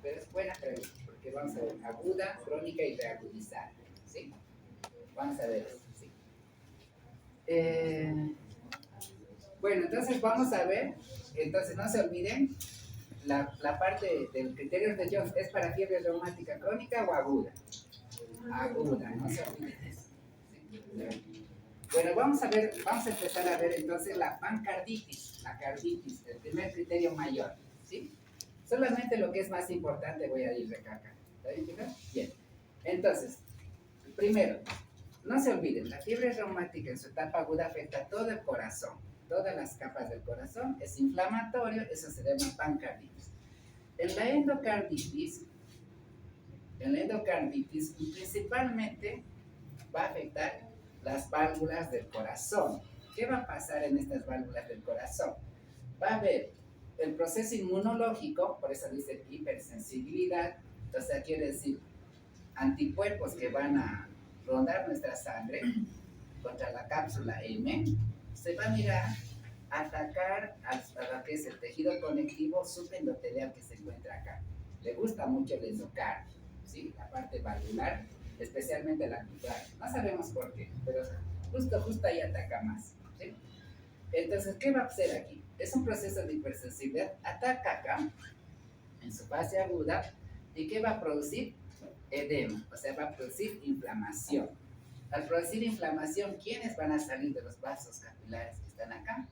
S1: Pero es buena pregunta, porque vamos a ver aguda, crónica y reagudizada. ¿Sí? Vamos a ver eso. ¿Sí? Bueno, entonces vamos a ver. Entonces no se olviden, la parte del criterio de Jones es para fiebre reumática crónica o aguda. Aguda, no se olviden eso. ¿Sí? Bueno, vamos a empezar a ver entonces la pancarditis, la carditis, el primer criterio mayor. ¿Sí? Solamente lo que es más importante voy a ir recalcando. ¿Está bien, chicos? Bien. Entonces, primero, no se olviden, la fiebre reumática en su etapa aguda afecta a todo el corazón, todas las capas del corazón, es inflamatorio, eso se llama pancarditis. En la endocarditis principalmente va a afectar las válvulas del corazón. ¿Qué va a pasar en estas válvulas del corazón? Va a haber el proceso inmunológico, por eso dice hipersensibilidad, entonces quiere decir anticuerpos que van a rondar nuestra sangre contra la cápsula M, se van a ir a atacar a lo que es el tejido conectivo subendotelial que se encuentra acá. Le gusta mucho el endocardio, ¿sí? La parte valvular, especialmente la apical. No sabemos por qué, pero justo ahí ataca más, ¿sí? Entonces, ¿qué va a hacer aquí? Es un proceso de hipersensibilidad, ataca acá, en su fase aguda, ¿y qué va a producir? Edema, o sea, va a producir inflamación. Al producir inflamación, ¿quiénes van a salir de los vasos capilares que están acá?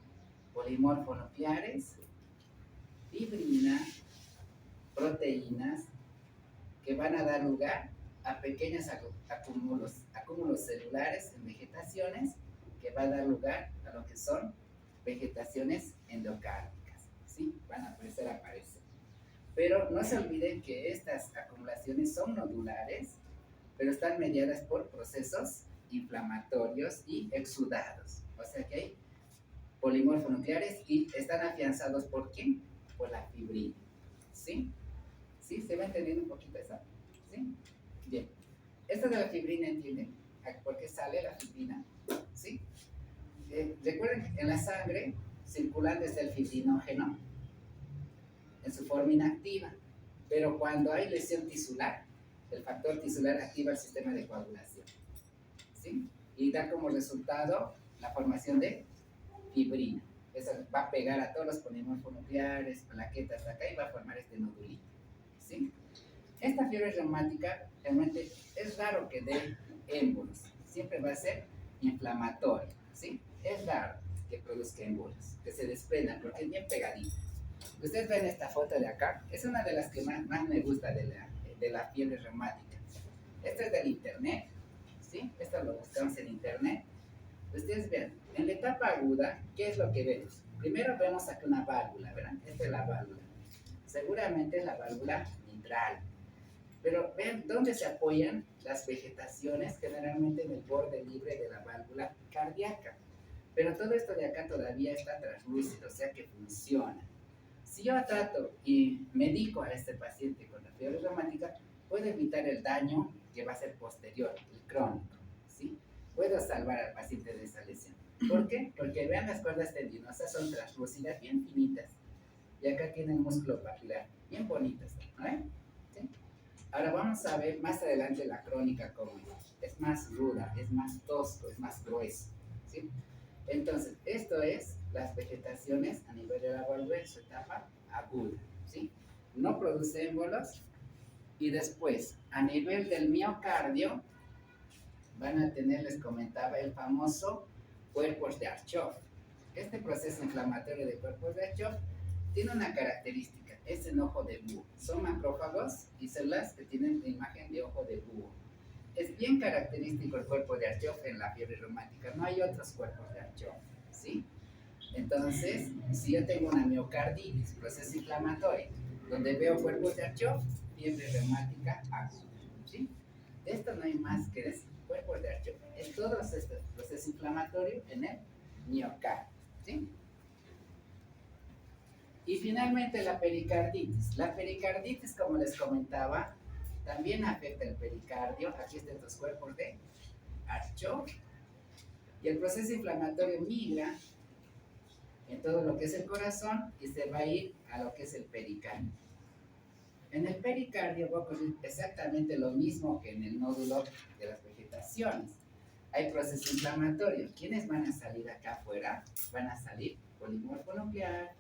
S1: Polimorfonucleares, fibrina, proteínas, que van a dar lugar a pequeños acúmulos celulares en vegetaciones, que va a dar lugar a lo que son vegetaciones endocárdicas, ¿sí? Van a aparecer. Pero no se olviden que estas acumulaciones son nodulares, pero están mediadas por procesos inflamatorios y exudados. O sea que hay polimorfonucleares y están afianzados ¿por quién? Por la fibrina. ¿Sí? ¿Sí? ¿Se va entendiendo un poquito eso? ¿Sí? Bien. Esto de la fibrina, ¿entienden? ¿Por qué sale la fibrina? ¿Sí? Recuerden que en la sangre circulante está el fibrinógeno en su forma inactiva, pero cuando hay lesión tisular, el factor tisular activa el sistema de coagulación, ¿sí? Y da como resultado la formación de fibrina. Eso va a pegar a todos los polimorfonucleares, plaquetas de acá y va a formar este nodulito, ¿sí? Esta fiebre reumática realmente es raro que dé émbolos, siempre va a ser inflamatorio, ¿sí? Es raro que produzca émbolos, que se desprendan porque es bien pegadito. Ustedes ven esta foto de acá, es una de las que más me gusta de la fiebre reumática. Esto es del internet, ¿sí? ¿sí? Esto lo buscamos en internet. Ustedes ven, en la etapa aguda, ¿qué es lo que vemos? Primero vemos aquí una válvula, ¿verdad? Esta es la válvula. Seguramente es la válvula mitral. Pero vean dónde se apoyan las vegetaciones, generalmente en el borde libre de la válvula cardíaca. Pero todo esto de acá todavía está translúcido, o sea que funciona. Si yo trato y medico a este paciente con la fiebre reumática, puedo evitar el daño que va a ser posterior, el crónico, ¿sí? Puedo salvar al paciente de esa lesión. ¿Por qué? Porque vean, las cuerdas tendinosas son translúcidas, bien finitas. Y acá tienen músculo papilar, bien bonitas, ¿no? ¿Sí? Ahora vamos a ver más adelante la crónica cómo es más ruda, es más tosco, es más grueso, ¿sí? Entonces, esto es las vegetaciones a nivel de la válvula en su etapa aguda, ¿sí? No produce émbolos y después, a nivel del miocardio, van a tener, les comentaba, el famoso cuerpos de Archoff. Este proceso inflamatorio de cuerpos de Archoff tiene una característica, es el ojo de búho. Son macrófagos y células que tienen la imagen de ojo de búho. Es bien característico el cuerpo de Archoff en la fiebre reumática, no hay otros cuerpos de Archoff, ¿sí? Entonces, si yo tengo una miocarditis, proceso inflamatorio, donde veo cuerpos de Archoff, fiebre reumática aguda, ¿sí? De esto no hay más que decir, cuerpos de Archoff, es todo este proceso inflamatorio en el miocardio, ¿sí? Y finalmente la pericarditis. La pericarditis, como les comentaba, también afecta el pericardio. Aquí están estos cuerpos de Archoff. Y el proceso inflamatorio migra en todo lo que es el corazón y se va a ir a lo que es el pericardio. En el pericardio va a ocurrir exactamente lo mismo que en el nódulo de las vegetaciones. Hay proceso inflamatorio. ¿Quiénes van a salir acá afuera? Van a salir polimorfo nuclear,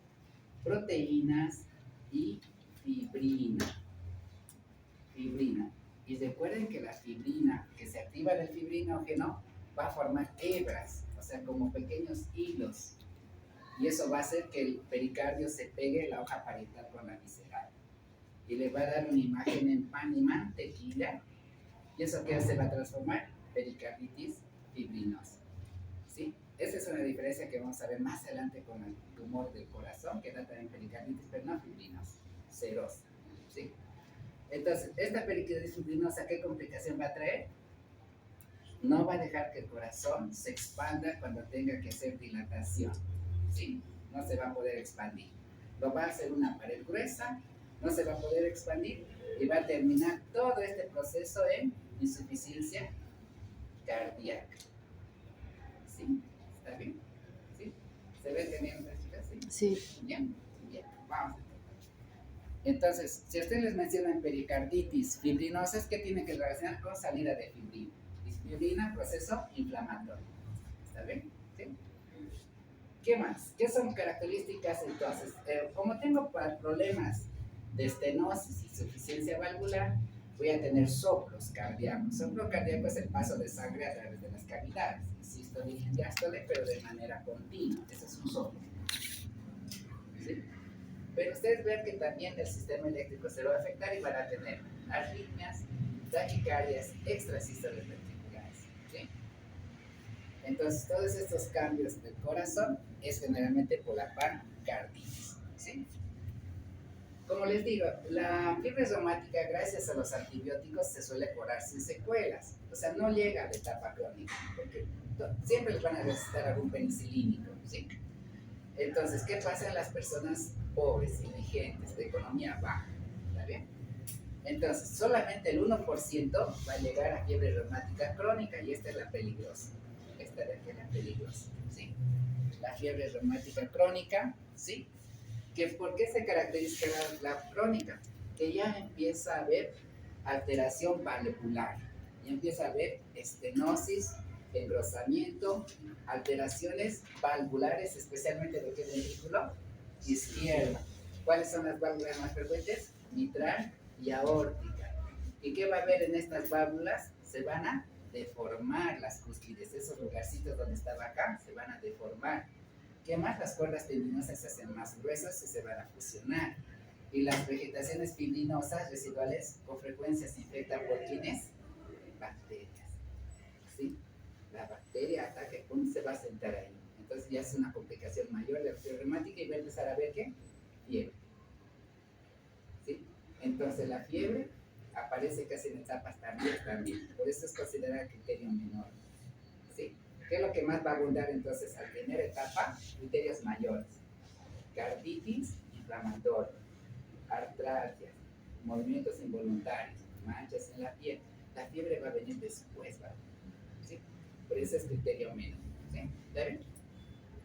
S1: proteínas y fibrina. Y recuerden que la fibrina, que se activa del fibrinógeno, va a formar hebras, o sea, como pequeños hilos. Y eso va a hacer que el pericardio se pegue la hoja parietal con la visceral. Y le va a dar una imagen en pan y mantequilla. ¿Y eso qué se va a transformar? Pericarditis fibrinosa. ¿Sí? Esa es una diferencia que vamos a ver más adelante con el tumor del corazón, que da también pericarditis, pero no fibrinosa, serosa, ¿sí? Entonces, esta pericarditis fibrinosa, ¿qué complicación va a traer? No va a dejar que el corazón se expanda cuando tenga que hacer dilatación, ¿sí? No se va a poder expandir. Lo va a hacer una pared gruesa, no se va a poder expandir y va a terminar todo este proceso en insuficiencia cardíaca. ¿Sí? ¿Está bien? ¿Sí? ¿Se ve teniendo esta explicación?
S3: Sí.
S1: Bien, bien, vamos. Entonces, si a ustedes les mencionan pericarditis fibrinosa, ¿qué tiene que relacionar con salida de fibrina? Fibrina, proceso inflamatorio. ¿Está bien? ¿Sí? ¿Qué más? ¿Qué son características entonces? Como tengo problemas de estenosis y insuficiencia valvular, voy a tener soplos cardíacos. Soplo cardíaco es el paso de sangre a través de las cavidades. Sístole y diástole, pero de manera continua. Ese es un soplo. ¿Sí? Pero ustedes ven que también el sistema eléctrico se lo va a afectar y van a tener arritmias, taquicardias, extrasístoles ventriculares. ¿Sí? Entonces, todos estos cambios del corazón es generalmente por la pericarditis. ¿Sí? Como les digo, la fiebre reumática, gracias a los antibióticos, se suele curar sin secuelas. O sea, no llega a la etapa crónica, porque siempre les van a necesitar algún penicilínico, ¿sí? Entonces, ¿qué pasa en las personas pobres, indigentes, de economía baja? ¿Está bien? Entonces, solamente el 1% va a llegar a fiebre reumática crónica y esta es la peligrosa. Esta de aquí es la peligrosa, ¿sí? La fiebre reumática crónica, ¿sí? ¿Por qué se caracteriza la crónica? Que ya empieza a haber alteración valvular, ya empieza a haber estenosis, engrosamiento, alteraciones valvulares, especialmente lo que es el ventrículo izquierdo. ¿Cuáles son las válvulas más frecuentes? Mitral y aórtica. ¿Y qué va a haber en estas válvulas? Se van a deformar las cúspides, esos lugarcitos donde estaba acá se van a deformar. ¿Qué más? Las cuerdas tendinosas se hacen más gruesas y se van a fusionar. Y las vegetaciones fibrinosas residuales con frecuencia se infectan por ¿quiénes? Bacterias. la bacteria ataca, ¿cómo se va a sentar ahí? Entonces ya es una complicación mayor de la fiebre reumática y va a empezar a ver qué? Fiebre. ¿Sí? Entonces la fiebre aparece casi en etapas tardías también, por eso es considerada criterio menor. ¿Sí? ¿Qué es lo que más va a abundar entonces al primera etapa? Criterios mayores. Carditis inflamatoria, artralgias, movimientos involuntarios, manchas en la piel. La fiebre va a venir después, ¿vale? ¿Sí? Por eso es criterio menor. ¿Sí? ¿Está bien?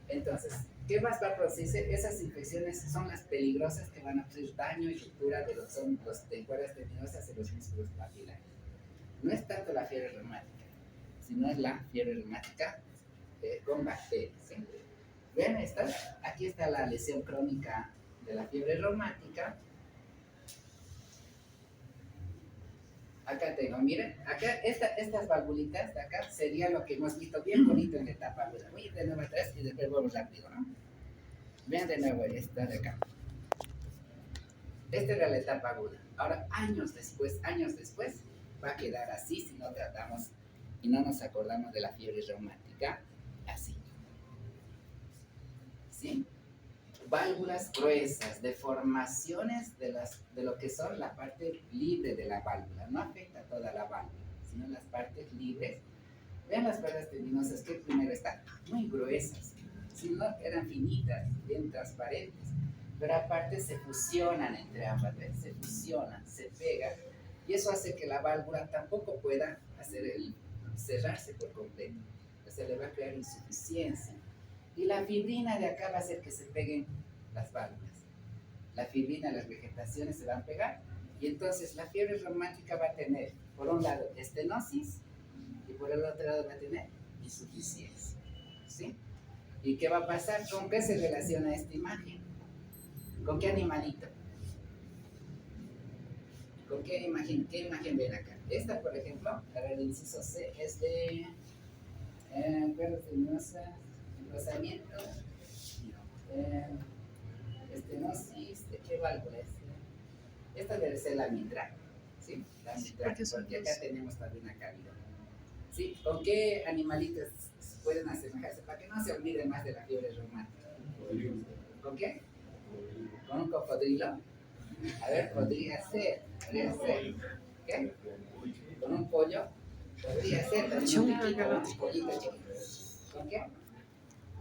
S1: Entonces, ¿qué más va a producirse? Esas infecciones son las peligrosas que van a producir daño y ruptura de los hongos de cuerdas tendinosas y los músculos papilares. No es tanto la fiebre reumática, sino es la fiebre reumática con bacterias. ¿Sí? Vean esta, aquí está la lesión crónica de la fiebre reumática. Acá tengo, miren, acá estas valvulitas de acá sería lo que hemos visto bien bonito en la etapa aguda. Voy a ir de nuevo atrás y después vamos rápido, ¿no? Vean de nuevo esta de acá. Esta era la etapa aguda. Ahora, años después, va a quedar así si no tratamos y no nos acordamos de la fiebre reumática, así. ¿Sí? Válvulas gruesas, deformaciones de lo que son la parte libre de la válvula. No afecta a toda la válvula, sino las partes libres. Vean las cuerdas tendinosas que primero están muy gruesas, si no eran finitas, bien transparentes, pero aparte se fusionan entre ambas, ¿ves? Se fusionan, se pegan, y eso hace que la válvula tampoco pueda cerrarse por completo. Se le va a crear insuficiencia. Y la fibrina de acá va a hacer que se peguen las válvulas. La fibrina, las vegetaciones se van a pegar, y entonces la fiebre reumática va a tener, por un lado, estenosis, y por el otro lado va a tener insuficiencia. ¿Sí? ¿Y qué va a pasar? ¿Con qué se relaciona esta imagen? ¿Con qué animalito? ¿Con qué imagen ven acá? Esta, por ejemplo, a ver, el inciso C es de cuerdas tenebrosas, engrosamiento, estenosis, ¿de qué válvula es? Esta debe ser la mitral, ¿sí? La mitral, porque acá tenemos también una cavidad. ¿Sí? ¿Con qué animalitos pueden asemejarse? Para que no se olvide más de la fiebre reumática. ¿Con qué? ¿Con un cocodrilo? A ver, podría ser. ¿Qué? ¿Con un pollo? Podría ser, también un piquito, un pollito chiquito. ¿Con qué?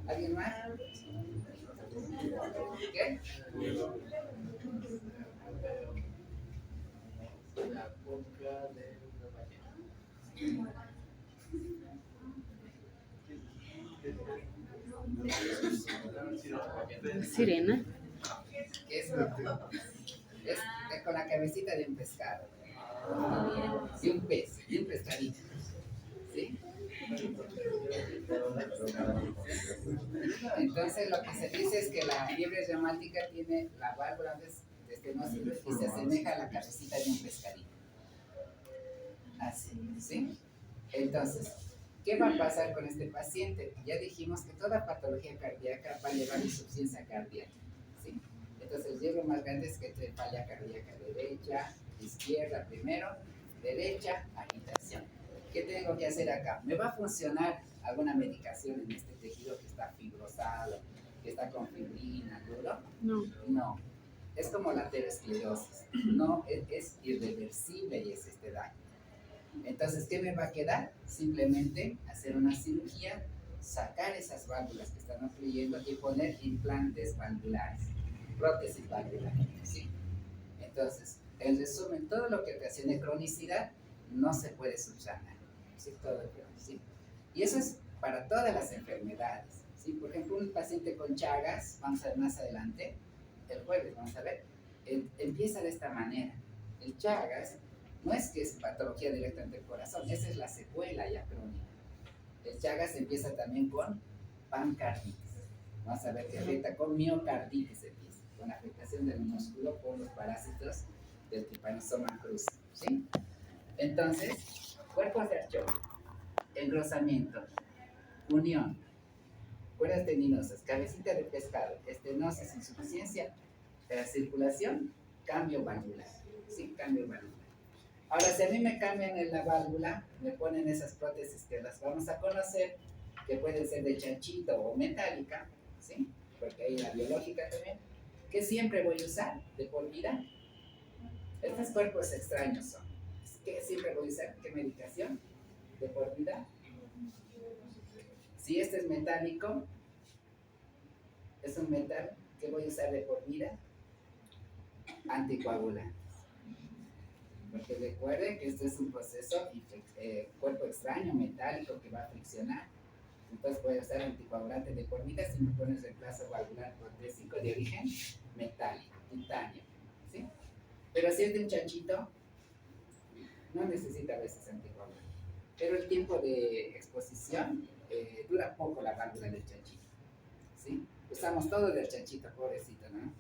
S1: ¿Alguien más? ¿Qué? La boca de la ballena.
S3: Sirena.
S1: Es con la cabecita de un pescado. De un pez, de un pescadito. ¿Sí? Entonces lo que se dice es que la fiebre reumática tiene la válvula de estenosis y se asemeja a la cabecita de un pescadito. Así, ¿sí? Entonces, ¿qué va a pasar con este paciente? Ya dijimos que toda patología cardíaca va a llevar insuficiencia cardíaca, ¿sí? Entonces, el riesgo más grande es que entre falla cardíaca derecha, izquierda primero, derecha, agitación. ¿Qué tengo que hacer acá? ¿Me va a funcionar alguna medicación en este tejido que está fibrosado, que está con fibrina, duro?
S3: No.
S1: No. Es como la aterosclerosis. No, es irreversible y es este daño. Entonces, ¿qué me va a quedar? Simplemente hacer una cirugía, sacar esas válvulas que están ocluyendo y poner implantes valvulares, prótesis valvular, ¿sí? Entonces, en resumen, todo lo que ocasione cronicidad no se puede subsanar, ¿sí? Todo el ¿sí? Y eso es para todas las enfermedades, ¿sí? Por ejemplo, un paciente con Chagas, vamos a ver más adelante, el jueves, vamos a ver, empieza de esta manera. El Chagas no es que es patología directamente del corazón, esa es la secuela ya crónica. El Chagas empieza también con pancarditis. Vamos a ver que afecta con miocarditis, empieza, con afectación del músculo por los parásitos del Trypanosoma cruzi, ¿sí? Entonces, cuerpos de choque, engrosamiento, unión, cuerdas tendinosas, cabecita de pescado, estenosis, insuficiencia, circulación, cambio valvular, ¿sí? Cambio valvular. Ahora, si a mí me cambian en la válvula, me ponen esas prótesis que las vamos a conocer, que pueden ser de chanchito o metálica, ¿sí? Porque hay la biológica también, que siempre voy a usar de por vida. Estos cuerpos extraños son. ¿Qué siempre voy a usar? ¿Qué medicación? De por vida. Si este es metálico, es un metal que voy a usar de por vida, anticoagulante. Porque recuerden que este es un proceso, cuerpo extraño, metálico, que va a friccionar. Entonces voy a usar anticoagulante de por vida si me pones reemplazo valvular protésico de origen metálico, titanio, ¿sí? Pero si es de un chanchito, no necesita a veces anticoagulante. Pero el tiempo de exposición dura poco la válvula del chanchito, ¿sí? Usamos todo del chanchito, pobrecito, ¿no?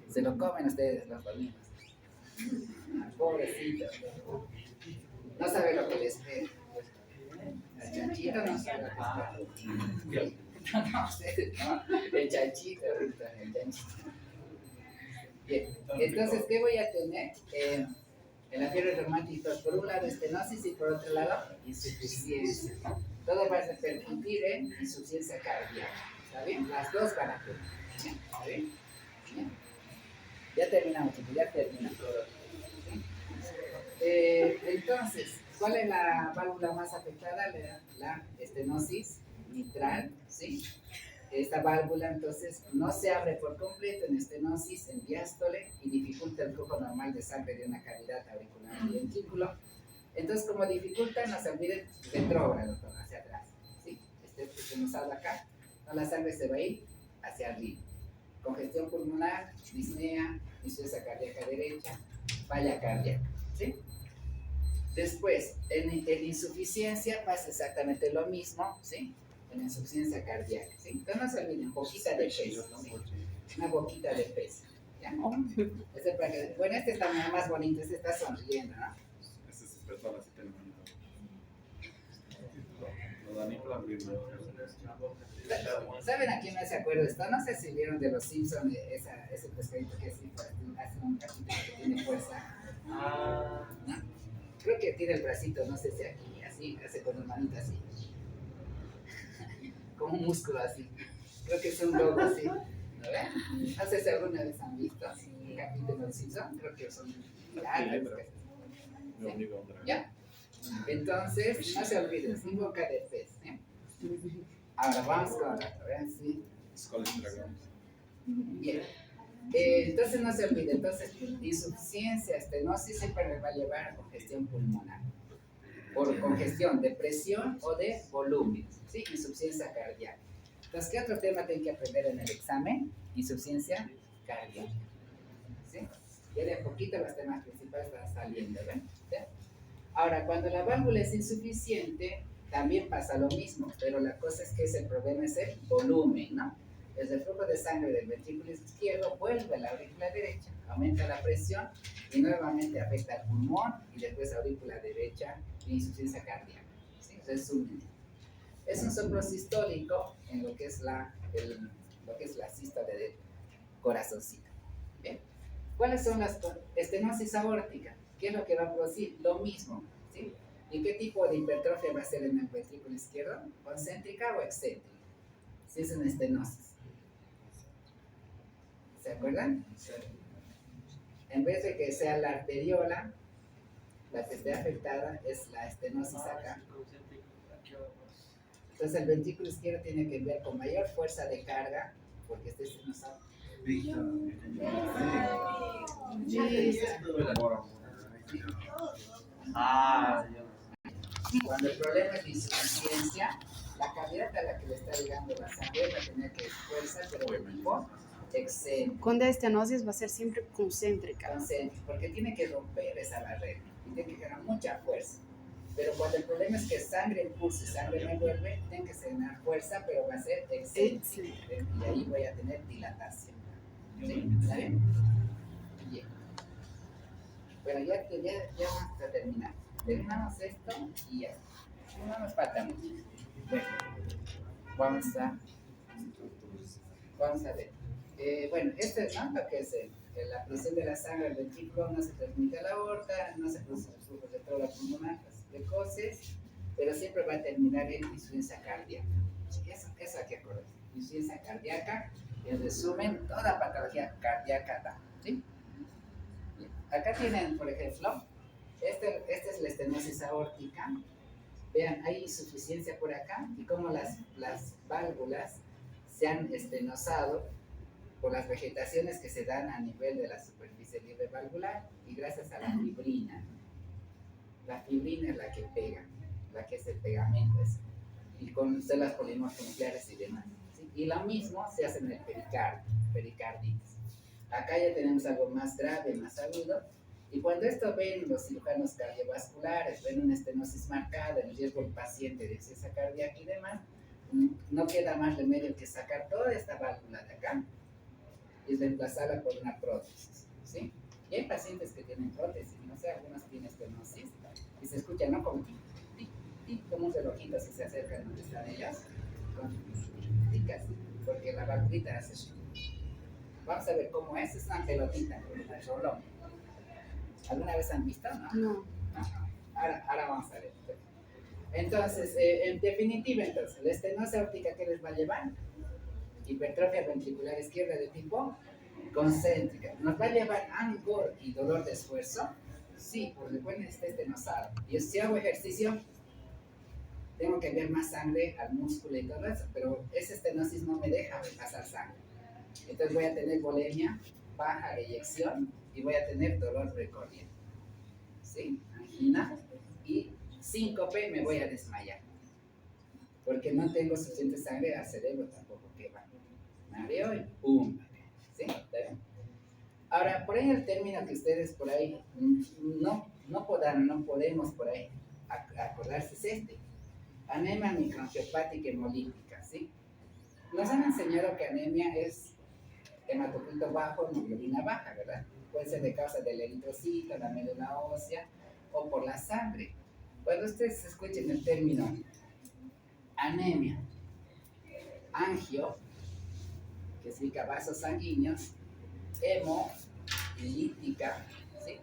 S1: Se lo comen ustedes los domingos. Pobrecito. No sabe lo que les espera. El chanchito no sabe lo que espera. No, ustedes no. El chanchito, el chanchito. Bien, entonces, ¿qué voy a tener? En la fiebre reumática, por un lado estenosis y por otro lado insuficiencia. Todo va a repercutir en insuficiencia cardíaca. ¿Está bien? Las dos van a tener. ¿Está bien? Bien. Ya terminamos, chicos, ya terminamos. Entonces, ¿cuál es la válvula más afectada? La estenosis mitral, ¿sí? Esta válvula entonces no se abre por completo en estenosis, en diástole, y dificulta el flujo normal de sangre de una cavidad auricular y ventrículo. Entonces, como dificulta, no se olviden retrógrado, hacia atrás, ¿sí? Este que nos habla acá, no, la sangre se va a ir hacia arriba. Congestión pulmonar, disnea, insuficiencia cardíaca derecha, falla cardíaca, ¿sí? Después, en insuficiencia pasa exactamente lo mismo, ¿sí? En insuficiencia cardíaca, ¿sí? Entonces no se olviden, boquita de peso, ¿sí? Una boquita de peso, ¿ya? Bueno, este está más bonito, este está sonriendo, ¿no?
S2: Este es espiritual, así tenemos. Lo dan para abrirlo.
S1: ¿Saben a quién me hace acuerdo esto? No sé si vieron de los Simpsons ese pescadito que hace un capítulo que tiene fuerza. ¿No? Creo que tira el bracito, no sé si aquí, así, hace con las manitas así. Como un músculo así. Creo que es un logo así. ¿No ven? No sé si alguna vez han visto un capítulo de los Simpsons. Creo que son largas. ¿Sí? ¿Ya? Entonces, no se olviden, sin boca de pez. ¿eh? Ahora vamos con otro, ¿ven? Sí. Bien. Entonces no se olvide, entonces insuficiencia, estenosis siempre me va a llevar a congestión pulmonar. Por congestión de presión o de volumen, ¿sí? Insuficiencia cardíaca. Entonces, ¿qué otro tema tienen que aprender en el examen? Insuficiencia cardíaca. ¿Sí? Ya de a poquito los temas principales van saliendo, ¿ven? ¿Sí? Ahora, cuando la válvula es insuficiente, también pasa lo mismo, pero la cosa es que el problema es el volumen, ¿no? El flujo de sangre del ventrículo izquierdo vuelve a la aurícula derecha, aumenta la presión y nuevamente afecta al pulmón y después aurícula derecha y insuficiencia cardíaca. ¿Sí? Resumen, es un soplo sistólico en lo que es la sístole del corazoncito. ¿Bien? ¿Cuáles son las estenosis aórtica? ¿Qué es lo que va a producir? Lo mismo. ¿Sí? ¿Y qué tipo de hipertrofia va a ser en el ventrículo izquierdo? ¿Concéntrica o excéntrica? Si es una estenosis. ¿Se acuerdan? Sí. En vez de que sea la arteriola, la que esté afectada es la estenosis acá. Entonces el ventrículo izquierdo tiene que ver con mayor fuerza de carga, porque este estenosado. Cuando el problema es de insuficiencia, la cavidad a la que le está llegando la sangre va a tener que fuerza, pero de tipo excéntrico.
S3: Cuando estenosis va a ser siempre concéntrica.
S1: Concéntrico, porque tiene que romper esa barrera y tiene que generar mucha fuerza. Pero cuando el problema es que sangre impulsa y sangre me vuelve, tiene que generar fuerza, pero va a ser excéntrico. Y ahí voy a tener dilatación. ¿Sí? ¿Está bien? Bien. Bueno, ya vamos a terminar. Terminamos esto y ya. No nos falta mucho. Bueno, vamos a ver. Bueno, este es, ¿no? Lo que es la presión de la sangre al ventrículo, no se transmite a la aorta, no se produce el flujo de toda la pulmonar, las precoces, pero siempre va a terminar en insuficiencia cardíaca. Sí, eso hay que acordar. Insuficiencia cardíaca, en resumen, toda patología cardíaca da. ¿Sí? Bien. Acá tienen, por ejemplo, este es la estenosis aórtica. Vean, hay insuficiencia por acá y como las válvulas se han estenosado por las vegetaciones que se dan a nivel de la superficie libre valvular y gracias a la fibrina. La fibrina es la que pega, la que es el pegamento ese, y con células polimorfonucleares y demás. ¿Sí? Y lo mismo se hace en el pericarditis. Acá ya tenemos algo más grave, más agudo, y cuando esto ven los cirujanos cardiovasculares, ven una estenosis marcada, el riesgo del paciente de insuficiencia cardíaca y demás, no queda más remedio que sacar toda esta válvula de acá y reemplazarla por una prótesis, ¿sí? Y hay pacientes que tienen prótesis, no sé, algunos tienen estenosis y se escucha, ¿no? Como tic, tic, tic, como un relojito si se acercan donde están ellas, con ticas, porque la valvulita hace eso. Vamos a ver cómo es una pelotita, un rolón. ¿Alguna vez han visto? No.
S3: No.
S1: Ahora vamos a ver. Entonces, en definitiva, entonces, la estenosis aórtica, ¿qué les va a llevar? Hipertrofia ventricular izquierda de tipo concéntrica. ¿Nos va a llevar angor y dolor de esfuerzo? Sí, porque pueden estar estenosados. Y si hago ejercicio, tengo que enviar más sangre al músculo y todo eso, pero esa estenosis no me deja pasar sangre. Entonces voy a tener bulimia, baja eyección y voy a tener dolor precordial. ¿Sí? Angina y síncope, me voy a desmayar. Porque no tengo suficiente sangre al cerebro tampoco que va. Mareo y pum. ¿Sí? Ahora, por ahí el término que ustedes por ahí no podemos por ahí acordarse es este. Anemia microangiopática hemolítica, ¿sí? Nos han enseñado que anemia es hematocrito bajo, hemoglobina baja, ¿verdad? Puede ser de causa del eritrocito, la médula ósea o por la sangre. Cuando ustedes escuchen el término anemia, angio, que significa vasos sanguíneos, hemolítica, ¿sí?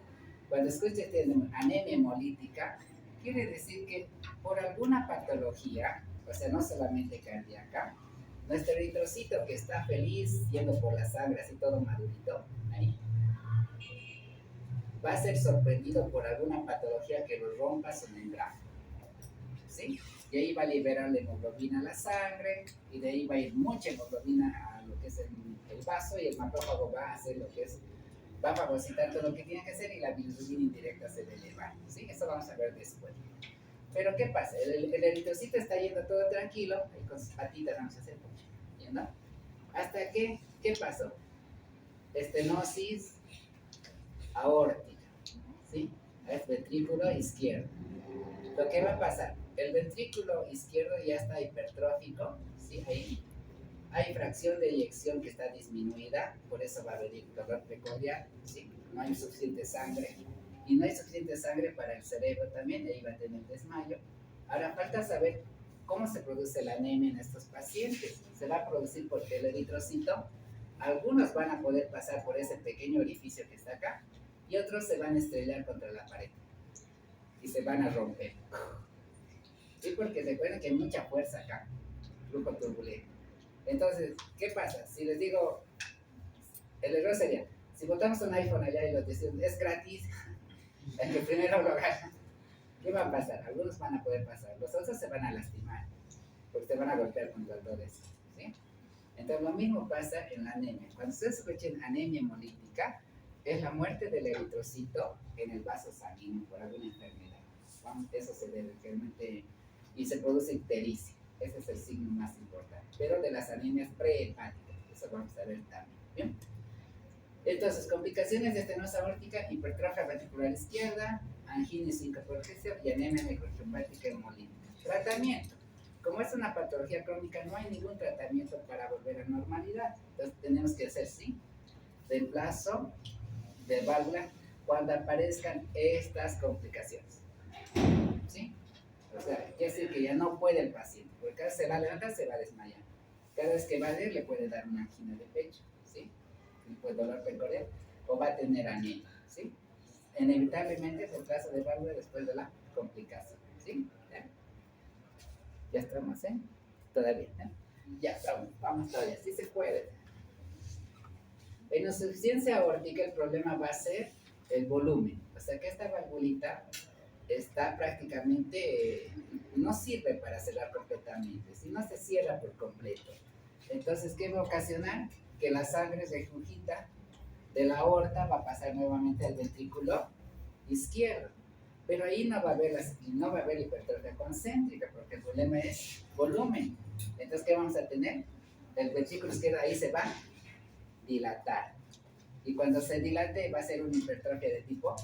S1: Cuando escuchen el término anemia hemolítica, quiere decir que por alguna patología, o sea, no solamente cardíaca, nuestro eritrocito que está feliz yendo por la sangre, así todo madurito, ahí, va a ser sorprendido por alguna patología que lo rompa su membrana, ¿sí? Y ahí va a liberar la hemoglobina a la sangre, y de ahí va a ir mucha hemoglobina a lo que es el vaso, y el macrófago va a hacer lo que es, va a fagocitar todo lo que tiene que hacer, y la bilirrubina indirecta se va a elevar, ¿sí? Eso vamos a ver después. Pero ¿qué pasa? El eritrocito está yendo todo tranquilo, ahí con sus patitas vamos a hacer, ¿no? Hasta que, ¿qué pasó? Estenosis aórtica, ¿sí? Es ventrículo izquierdo. Lo que va a pasar, el ventrículo izquierdo ya está hipertrófico, ¿sí? Ahí hay fracción de eyección que está disminuida, por eso va a venir dolor precordial, ¿sí? No hay suficiente sangre, y no hay suficiente sangre para el cerebro también, y ahí va a tener desmayo. Ahora falta saber cómo se produce la anemia en estos pacientes. Se va a producir porque el eritrocito, algunos van a poder pasar por ese pequeño orificio que está acá, y otros se van a estrellar contra la pared, y se van a romper. Sí, porque recuerden que hay mucha fuerza acá, flujo turbulento. Entonces, ¿qué pasa? Si les digo, el error sería, si botamos un iPhone allá y lo decimos, es gratis, el que primero lo gana, ¿qué va a pasar? Algunos van a poder pasar, los otros se van a lastimar, porque se van a golpear contra todo eso, ¿sí? Entonces, lo mismo pasa en la anemia. Cuando ustedes escuchen anemia hemolítica, es la muerte del eritrocito en el vaso sanguíneo por alguna enfermedad. Eso se debe realmente, y se produce ictericia. Ese es el signo más importante. Pero de las anemias prehepáticas, eso vamos a ver también. ¿Bien? Entonces, complicaciones de estenosis aórtica, hipertrofia ventricular izquierda, angina y síncope y anemia microangiopática hemolítica. Tratamiento. Como es una patología crónica, no hay ningún tratamiento para volver a normalidad. Entonces, tenemos que hacer, sí, reemplazo de válvula cuando aparezcan estas complicaciones. ¿Sí? O sea, quiere decir que ya no puede el paciente, porque cada vez se va a levantar, se va a desmayar. Cada vez que va a leer, le puede dar una angina de pecho, ¿sí? tipo de dolor precordial, o va a tener anemia, ¿sí? Inevitablemente es el trazo de válvula después de la complicación, ¿sí? Ya estamos, ¿eh? Todavía, ¿eh? Ya, vamos todavía, sí se puede. En insuficiencia aórtica el problema va a ser el volumen, o sea que esta valvulita está prácticamente, no sirve para cerrar completamente, sino se cierra por completo. Entonces, ¿qué va a ocasionar? Que la sangre regurgita de la aorta va a pasar nuevamente al ventrículo izquierdo. Pero ahí no va a haber hipertrofia concéntrica, porque el problema es volumen. Entonces, ¿qué vamos a tener? El ventrículo izquierdo ahí se va a dilatar. Y cuando se dilate va a ser una hipertrofia de tipo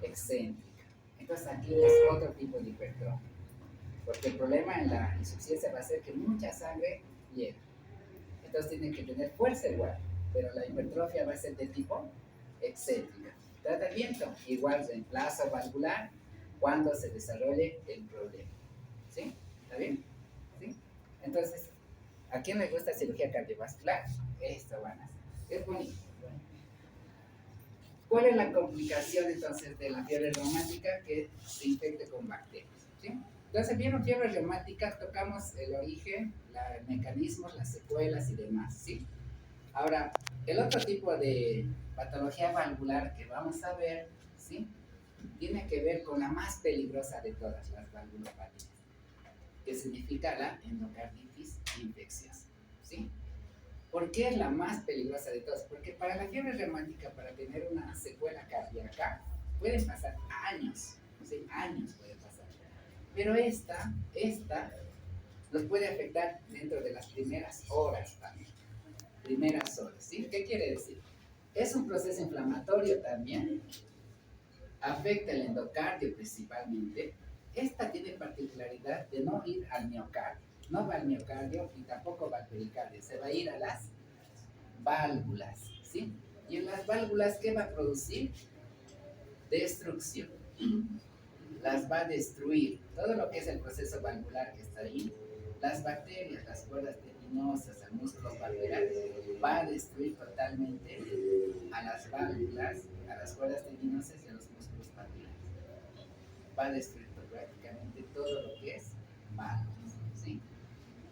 S1: excéntrica. Entonces aquí es otro tipo de hipertrofia. Porque el problema en la insuficiencia va a ser que mucha sangre llega. Entonces tiene que tener fuerza igual, pero la hipertrofia va a ser de tipo excéntrica. Tratamiento, igual reemplazo valvular cuando se desarrolle el problema. ¿Sí? ¿Está bien? ¿Sí? Entonces, ¿a quién le gusta cirugía cardiovascular? Esto van a hacer. Es bonito. ¿Cuál es la complicación entonces de la fiebre reumática? Que se infecte con bacterias. ¿Sí? Entonces, vieron fiebre reumática, tocamos el origen, los mecanismos, las secuelas y demás. ¿Sí? Ahora, el otro tipo de patología valvular que vamos a ver, ¿sí? Tiene que ver con la más peligrosa de todas las valvulopatías, que significa la endocarditis infecciosa. ¿Sí? ¿Por qué es la más peligrosa de todas? Porque para la fiebre reumática, para tener una secuela cardíaca, pueden pasar años, ¿sí? Años pueden pasar. Pero esta nos puede afectar dentro de las primeras horas también. Primeras horas, ¿sí? ¿Qué quiere decir? Es un proceso inflamatorio también, afecta el endocardio principalmente. Esta tiene particularidad de no ir al miocardio, no va al miocardio y tampoco va al pericardio, se va a ir a las válvulas, ¿sí? Y en las válvulas, ¿qué va a producir? Destrucción. Las va a destruir. Todo lo que es el proceso valvular que está ahí, las bacterias, las cuerdas tendinosas, el músculo valvular, va a destruir totalmente a las válvulas, a las cuerdas tendinosas y a los músculos valvulares. Va a destruir prácticamente todo lo que es válvulas, ¿sí?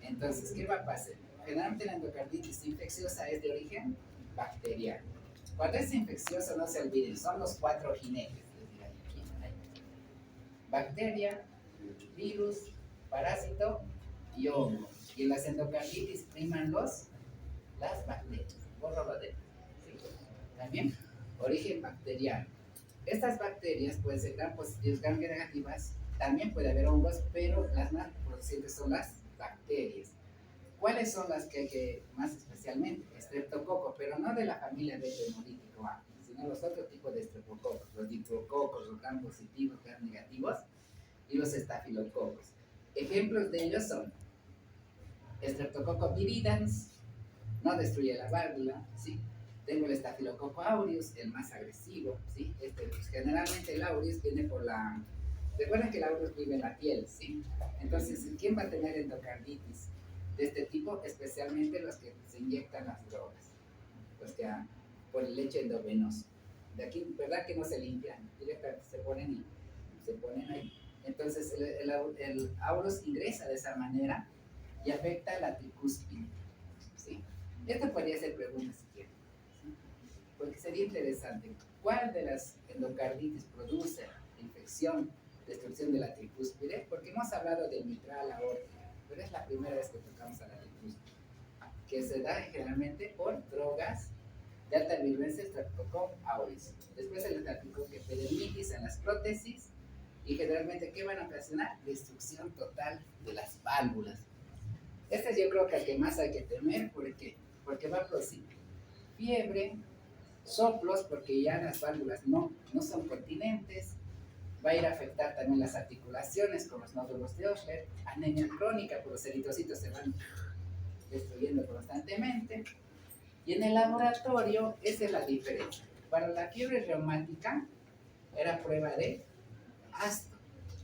S1: Entonces, ¿qué va a pasar? Generalmente la endocarditis infecciosa es de origen bacteriano. Cuando es infeccioso, no se olviden, son los 4 jinetes. Bacteria, virus, parásito y hongo. Y en las endocarditis priman las bacterias. ¿Sí? También, origen bacteriano. Estas bacterias pueden ser gram positivas, gram negativas. También puede haber hongos, pero las más producientes son las bacterias. ¿Cuáles son las que hay que más especialmente? Estreptococo, pero no de la familia de hemolítico A, sino los otros tipos de estreptococos, los diplococos, los gram positivos, gram negativos y los estafilococos. Ejemplos de ellos son Streptococcus viridans, no destruye la válvula, ¿sí? Tengo el Staphylococcus aureus, el más agresivo, ¿sí? Pues, generalmente el aureus viene por la... Recuerden que el aureus vive en la piel, ¿sí? Entonces, ¿quién va a tener endocarditis de este tipo? Especialmente los que se inyectan las drogas, los que por el leche endovenoso. De aquí, ¿verdad que no se limpian? Directamente se ponen ahí. Entonces, el aureus ingresa de esa manera y afecta la tricúspide, ¿sí? Esto podría ser pregunta si quieren, ¿sí? Porque sería interesante. ¿Cuál de las endocarditis produce infección, destrucción de la tricúspide? Porque hemos hablado de mitral aórtica, pero es la primera vez que tocamos a la tricúspide, que se da generalmente por drogas de alta virulencia, Streptococcus aureus. Después se les aplicó que epidermitis en las prótesis y generalmente, ¿qué van a ocasionar? Destrucción total de las válvulas. Este yo creo que al que más hay que temer, ¿por qué? Porque va a producir fiebre, soplos, porque ya las válvulas no son continentes, va a ir a afectar también las articulaciones con los nódulos de Osler, anemia crónica, porque los eritrocitos se van destruyendo constantemente. Y en el laboratorio, esa es la diferencia. Para la fiebre reumática era prueba de asto,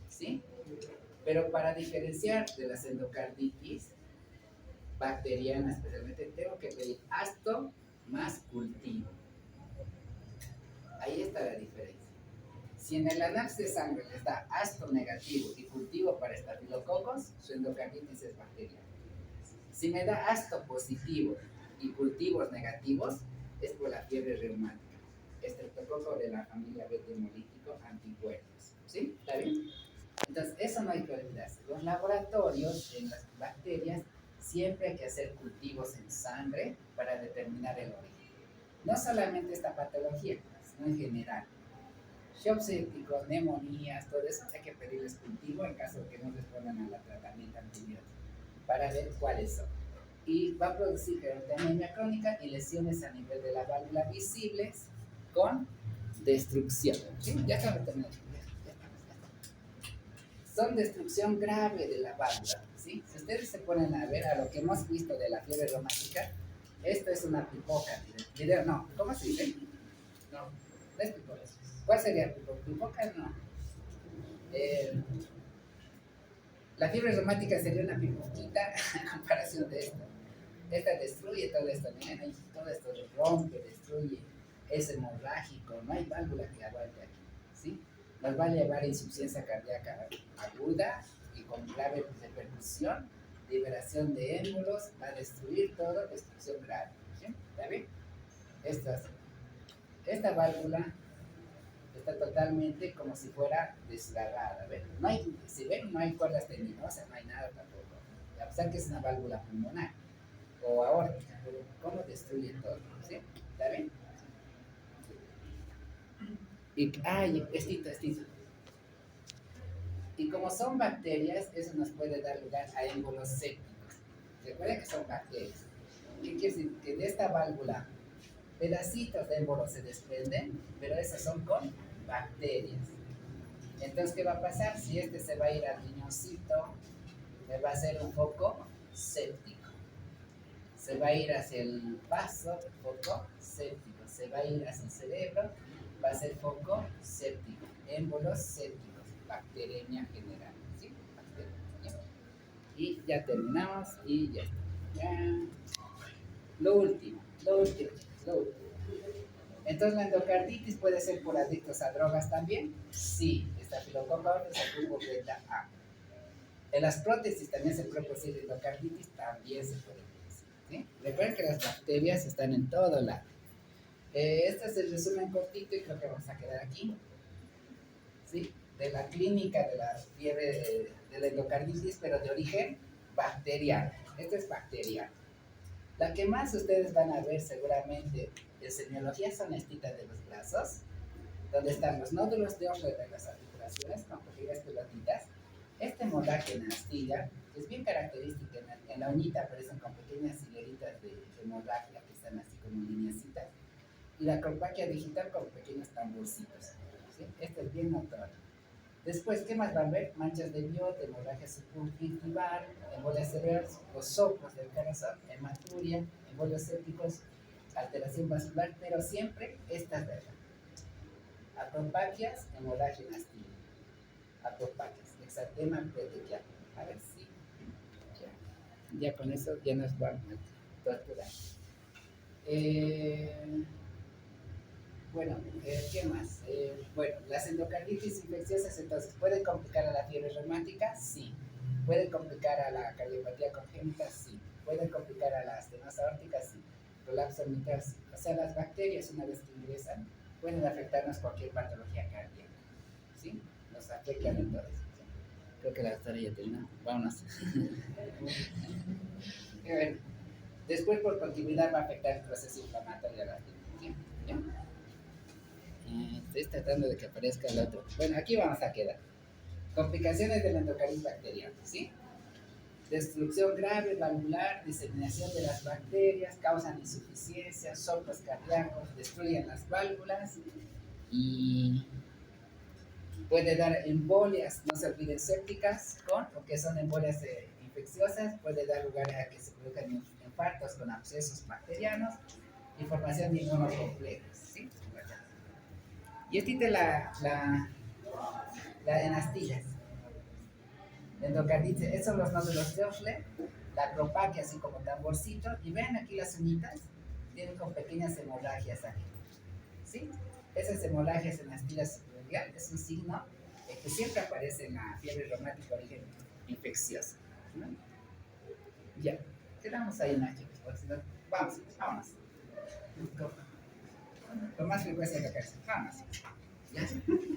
S1: ¿sí? Pero para diferenciar de las endocarditis bacterianas, especialmente, tengo que pedir asto más cultivo. Ahí está la diferencia. Si en el análisis de sangre les da ASTO negativo y cultivo para estafilococos, su endocarditis es bacteriana. Si me da ASTO positivo y cultivos negativos, es por la fiebre reumática. Estreptococo de la familia beta hemolítico anticuerpos. ¿Sí? ¿Está bien? Entonces, eso no hay que olvidarse. Los laboratorios en las bacterias siempre hay que hacer cultivos en sangre para determinar el origen. No solamente esta patología, sino en general. Shock sépticos, neumonías, todo eso hay que pedirles cultivo en caso de que no respondan al tratamiento antibiótico para ver cuáles son. Y va a producir anemia crónica y lesiones a nivel de la válvula visibles con destrucción. ¿Sí? Ya estamos terminando. Son destrucción grave de la válvula. ¿Sí? Si ustedes se ponen a ver a lo que hemos visto de la fiebre reumática, esto es una pipoca. No, ¿cómo se dice? No es pipoca. ¿Cuál sería pipoca? Pipoca no. La fiebre reumática sería una pipoquita a comparación de esto. Esta destruye todo esto, miren, todo esto rompe, destruye, es hemorrágico, no hay válvula que aguante aquí, ¿sí? Nos va a llevar a insuficiencia cardíaca aguda y con grave repercusión, liberación de émbolos, va a destruir todo, destrucción grave, ¿sí? ¿Está bien? Esta válvula está totalmente como si fuera desgarrada, ¿ven? No hay, si ven, no hay cuerdas tendinosas, no hay nada tampoco, a pesar que es una válvula pulmonar o aórtica, pero cómo destruye todo, ¿sí? ¿Está bien? Y estito. Y como son bacterias, eso nos puede dar lugar a émbolos sépticos. Recuerden que son bacterias. ¿Qué quiere decir? Que de esta válvula pedacitos de émbolos se desprenden, pero esos son con bacterias. Entonces, ¿qué va a pasar? Si este se va a ir al riñoncito, me va a hacer un foco séptico. Se va a ir hacia el vaso, foco séptico. Se va a ir hacia el cerebro, va a ser foco séptico. Émbolos sépticos, bacteremia general. ¿Sí? Bacteremia. Y ya terminamos y ya está. Ya. Lo último. Entonces, ¿la endocarditis puede ser por adictos a drogas también? Sí. Estafilococo aureus es el grupo beta A. En las prótesis también se puede producir endocarditis, también se puede producir. ¿Sí? Recuerden que las bacterias están en todo lado. Este es el resumen cortito y creo que vamos a quedar aquí. ¿Sí? De la clínica de la fiebre de la endocarditis, pero de origen bacteriano. Esto es bacteriano. La que más ustedes van a ver seguramente en semiología son estitas de los brazos, donde están los nódulos de Ohler de las articulaciones con pequeñas pelotitas. Este hemorragia en astilla es bien característica. En la uñita aparecen con pequeñas hileritas de hemorragia que están así como lineacitas. Y la colpaquia digital con pequeños tamborcitos. ¿Sí? Este es bien notorio. Después, ¿qué más van a ver? Manchas de biota, hemorragia subconjuntival, embolias cerebrales, los soplos del corazón, hematuria, embolios sépticos, alteración vascular, pero siempre estas de acá. Acropaquias, hemorragia en astilla. Acropaquias, exantema petequial. A ver si ya con eso ya nos vamos a torturar. Bueno, ¿qué más? Bueno, las endocarditis infecciosas entonces pueden complicar a la fiebre reumática, sí. Pueden complicar a la cardiopatía congénita, sí. Pueden complicar a la estenosis aórtica, sí. Colapso mitral, sí. O sea, las bacterias una vez que ingresan pueden afectarnos cualquier patología cardíaca, ¿sí? Nos afectan en todo eso. ¿Sí? Creo que la doctora ya terminó. Vámonos. Bueno, después por continuidad va a afectar el proceso inflamatorio de la fiebre. ¿Sí? Estoy tratando de que aparezca el otro. Bueno, aquí vamos a quedar. Complicaciones del endocarditis bacteriano, ¿sí? Destrucción grave valvular, diseminación de las bacterias, causan insuficiencia, soplos cardíacos, destruyen las válvulas y puede dar embolias, no se olviden sépticas, porque son embolias infecciosas, puede dar lugar a que se produzcan infartos con abscesos bacterianos y formación de inmunocomplejos, ¿sí? Y esta es la en astillas. Endocarditis, esos son los nódulos de Ohler, la acropaquia así como tamborcito, y vean aquí las uñitas, vienen con pequeñas hemorragias aquí. ¿Sí? Esas hemorragias en las tiras subclavial es un signo que siempre aparece en la fiebre reumática de origen infeccioso. ¿No? Ya, quedamos ahí, ¿no, chicos? Porque si no, vámonos. Con más frecuencia que acá. Vámonos. ¿Ya?